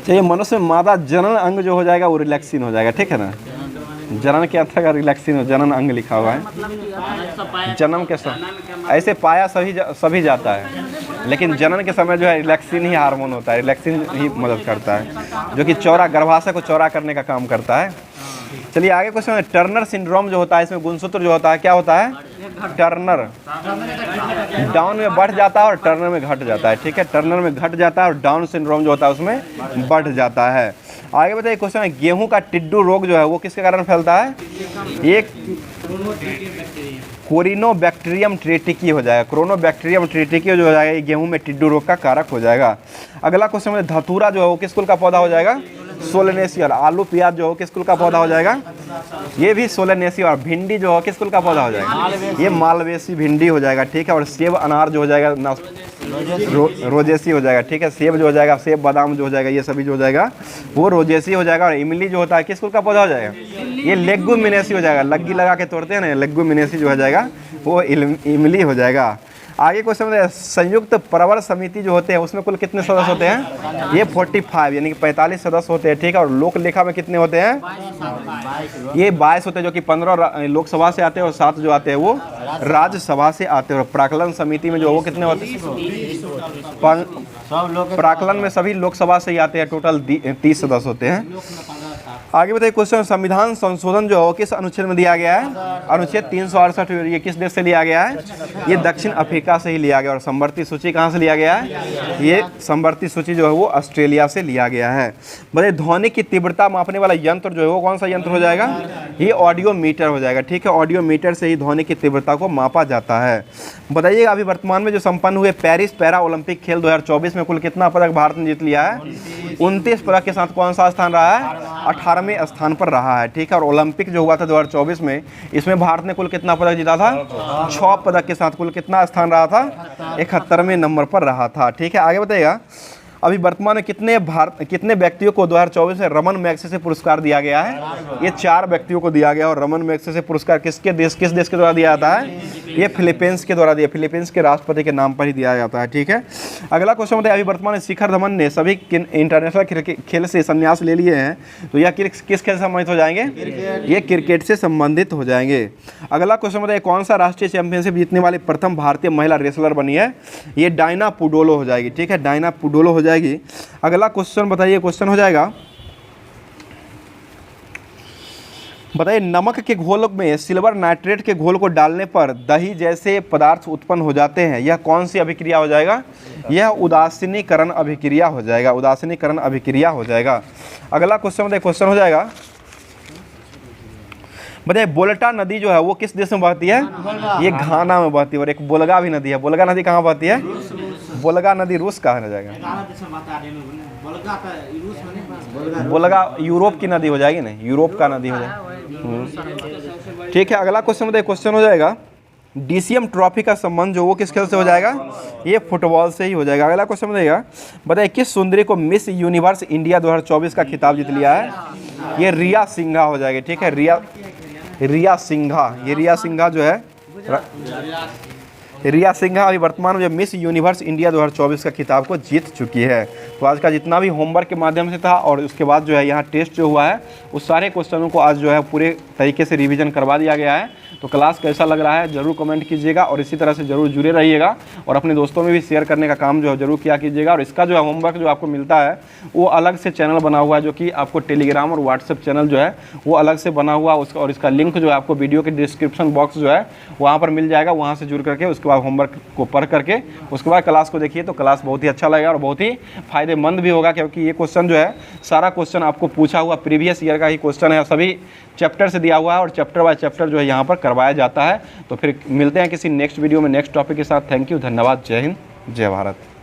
चाहिए मनुष्य में मादा जनन अंग जो हो जाएगा वो रिलैक्सिन हो जाएगा, ठीक है ना। जनन के अंत का रिलैक्सिन हो, जनन अंग लिखा हुआ है। जन्म के समय ऐसे पाया सभी जाता है, लेकिन जनन के समय जो है रिलैक्सिन ही हार्मोन होता है, रिलैक्सिन ही मदद करता है, जो कि चौड़ा गर्भाशय को चौड़ा करने का काम करता है। चलिए आगे क्वेश्चन है, टर्नर सिंड्रोम जो होता है, इसमें गुणसूत्र जो होता है क्या होता है, टर्नर डाउन में बढ़ जाता है और टर्नर में घट जाता है, ठीक है। टर्नर में घट जाता है और डाउन सिंड्रोम जो होता है उसमें बढ़ जाता है। आगे बताइए क्वेश्चन है, गेहूं का टिड्डू रोग जो है वो किसके कारण फैलता है, एक कोरिनोबैक्टीरियम ट्रेटिकी हो जाएगा, कोरिनोबैक्टीरियम ट्रेटिकी जो हो जाएगा, ये गेहूं में टिड्डू रोग का कारक हो जाएगा। अगला क्वेश्चन है, धतूरा जो है वो किस कुल का पौधा हो जाएगा, सोलेनेसी। और आलू प्याज जो हो किस कुल का पौधा हो जाएगा, ये भी सोलेनेसी। और भिंडी जो हो किस कुल का पौधा हो जाएगा, ये मालवेसी भिंडी हो जाएगा, ठीक है। और सेब अनार जो हो जाएगा रोजेसी हो जाएगा, ठीक है। सेब जो हो जाएगा, सेब बादाम जो हो जाएगा, ये सभी जो हो जाएगा वो रोजेसी हो जाएगा। और इमली जो होता है किस कुल का पौधा हो जाएगा, ये लेगुमिनेसी हो जाएगा, लग्गी लगा के तोड़ते हैं ना, लेगुमिनेसी जो हो जाएगा वो इमली हो जाएगा। आगे क्वेश्चन में, संयुक्त प्रवर समिति जो होते हैं उसमें कुल कितने सदस्य होते हैं, ये 45 यानी कि 45 सदस्य होते हैं, ठीक है। और लोक लेखा में कितने होते हैं, ये 22 होते हैं, जो कि 15 लोकसभा से आते हैं और 7 जो आते हैं वो राज्यसभा से आते हैं। और प्राक्कलन समिति में जो वो कितने होते हैं, प्राक्कलन में सभी लोकसभा से ही आते हैं, टोटल 30 सदस्य होते हैं। आगे बताइए क्वेश्चन, संविधान संशोधन जो है किस अनुच्छेद में दिया गया है, अनुच्छेद 368। ये किस देश से लिया गया है, ये दक्षिण अफ्रीका से ही लिया गया। और संवर्ती सूची कहाँ से लिया गया है, ये संवर्ती सूची जो है वो ऑस्ट्रेलिया से लिया गया है। बताइए ध्वनि की तीव्रता मापने वाला यंत्र जो है वो कौन सा यंत्र हो जाएगा, ये ऑडियो मीटर हो जाएगा, ठीक है। ऑडियो मीटर से ही ध्वनि की तीव्रता को मापा जाता है। बताइए अभी वर्तमान में जो संपन्न हुए पेरिस पैरा ओलंपिक खेल 2024 में कुल कितना पदक भारत ने जीत लिया है, 29 पदक के साथ कौन सा स्थान रहा है, 18वें स्थान पर रहा है, ठीक है। और ओलंपिक जो हुआ था 2024 में, इसमें भारत ने कुल कितना पदक जीता था, 6 पदक के साथ कुल कितना स्थान रहा था, 71वें नंबर पर रहा था, ठीक है। आगे बताइएगा अभी वर्तमान में कितने व्यक्तियों को 2024 में रमन मैग्सेसे पुरस्कार दिया गया है, ये 4 व्यक्तियों को दिया गया। और रमन मैग्सेसे पुरस्कार किस देश के द्वारा दिया जाता है, ये फिलीपींस के द्वारा दिया, फिलीपींस के राष्ट्रपति के नाम पर ही दिया जाता है, ठीक है। अगला क्वेश्चन बताइए, अभी वर्तमान में शिखर धवन ने सभी इंटरनेशनल खेल से संन्यास ले लिए हैं, तो यह किस खेल से संबंधित हो जाएंगे, ये क्रिकेट से संबंधित हो जाएंगे। अगला क्वेश्चन बताइए, कौन सा राष्ट्रीय चैंपियनशिप जीतने वाली प्रथम भारतीय महिला रेसलर बनी है, ये डायना पुडोलो हो जाएगी, ठीक है, डायना पुडोलो हो जाएगी। अगला क्वेश्चन बताइए, क्वेश्चन हो जाएगा, बताइए नमक के घोल में सिल्वर नाइट्रेट के घोल को डालने पर दही जैसे पदार्थ उत्पन्न हो जाते हैं, यह कौन सी अभिक्रिया हो जाएगा, यह उदासीनीकरण अभिक्रिया हो जाएगा, उदासीनीकरण अभिक्रिया हो जाएगा। अगला क्वेश्चन बताइए, क्वेश्चन हो जाएगा, बताइए बोल्टा नदी जो है वो किस देश में बहती है, ये घाना में बहती है। और एक बोलगा भी नदी है, बोलगा नदी कहाँ बहती है, बोलगा नदी रूस कहाँ हो जाएगा, बोलगा यूरोप की नदी हो जाएगी ना, यूरोप का नदी हो जाएगी, ठीक है। अगला क्वेश्चन बताइए, क्वेश्चन हो जाएगा, डीसीएम ट्रॉफी का संबंध जो वो किस खेल से हो जाएगा, ये फुटबॉल से ही हो जाएगा। अगला क्वेश्चन बताइएगा, बताइए किस सुंदरी को मिस यूनिवर्स इंडिया 2024 का खिताब जीत लिया है, ये रिया सिंघा हो जाएगी, ठीक है, रिया सिंघा। ये रिया सिंघा जो है, रिया सिंघा अभी वर्तमान में जो मिस यूनिवर्स इंडिया 2024 का खिताब को जीत चुकी है। तो आज का जितना भी होमवर्क के माध्यम से था और उसके बाद जो है यहाँ टेस्ट जो हुआ है उस सारे क्वेश्चनों को आज जो है पूरे तरीके से रिवीजन करवा दिया गया है। तो क्लास कैसा लग रहा है ज़रूर कमेंट कीजिएगा और इसी तरह से ज़रूर जुड़े रहिएगा और अपने दोस्तों में भी शेयर करने का काम जो है ज़रूर किया कीजिएगा। और इसका जो है होमवर्क जो आपको मिलता है वो अलग से चैनल बना हुआ है, जो कि आपको टेलीग्राम और व्हाट्सएप चैनल जो है वो अलग से बना हुआ उसका, और इसका लिंक जो है आपको वीडियो के डिस्क्रिप्शन बॉक्स जो है वहाँ पर मिल जाएगा। वहाँ से जुड़ करके उसके बाद होमवर्क को पढ़ करके उसके बाद क्लास को देखिए तो क्लास बहुत ही अच्छा लगेगा और बहुत ही फायदेमंद भी होगा, क्योंकि ये क्वेश्चन जो है सारा क्वेश्चन आपको पूछा हुआ प्रीवियस ईयर का ही क्वेश्चन है, सभी चैप्टर से दिया हुआ है और चैप्टर बाय चैप्टर जो है यहाँ पर करवाया जाता है। तो फिर मिलते हैं किसी नेक्स्ट वीडियो में नेक्स्ट टॉपिक के साथ। थैंक यू, धन्यवाद, जय हिंद, जय भारत।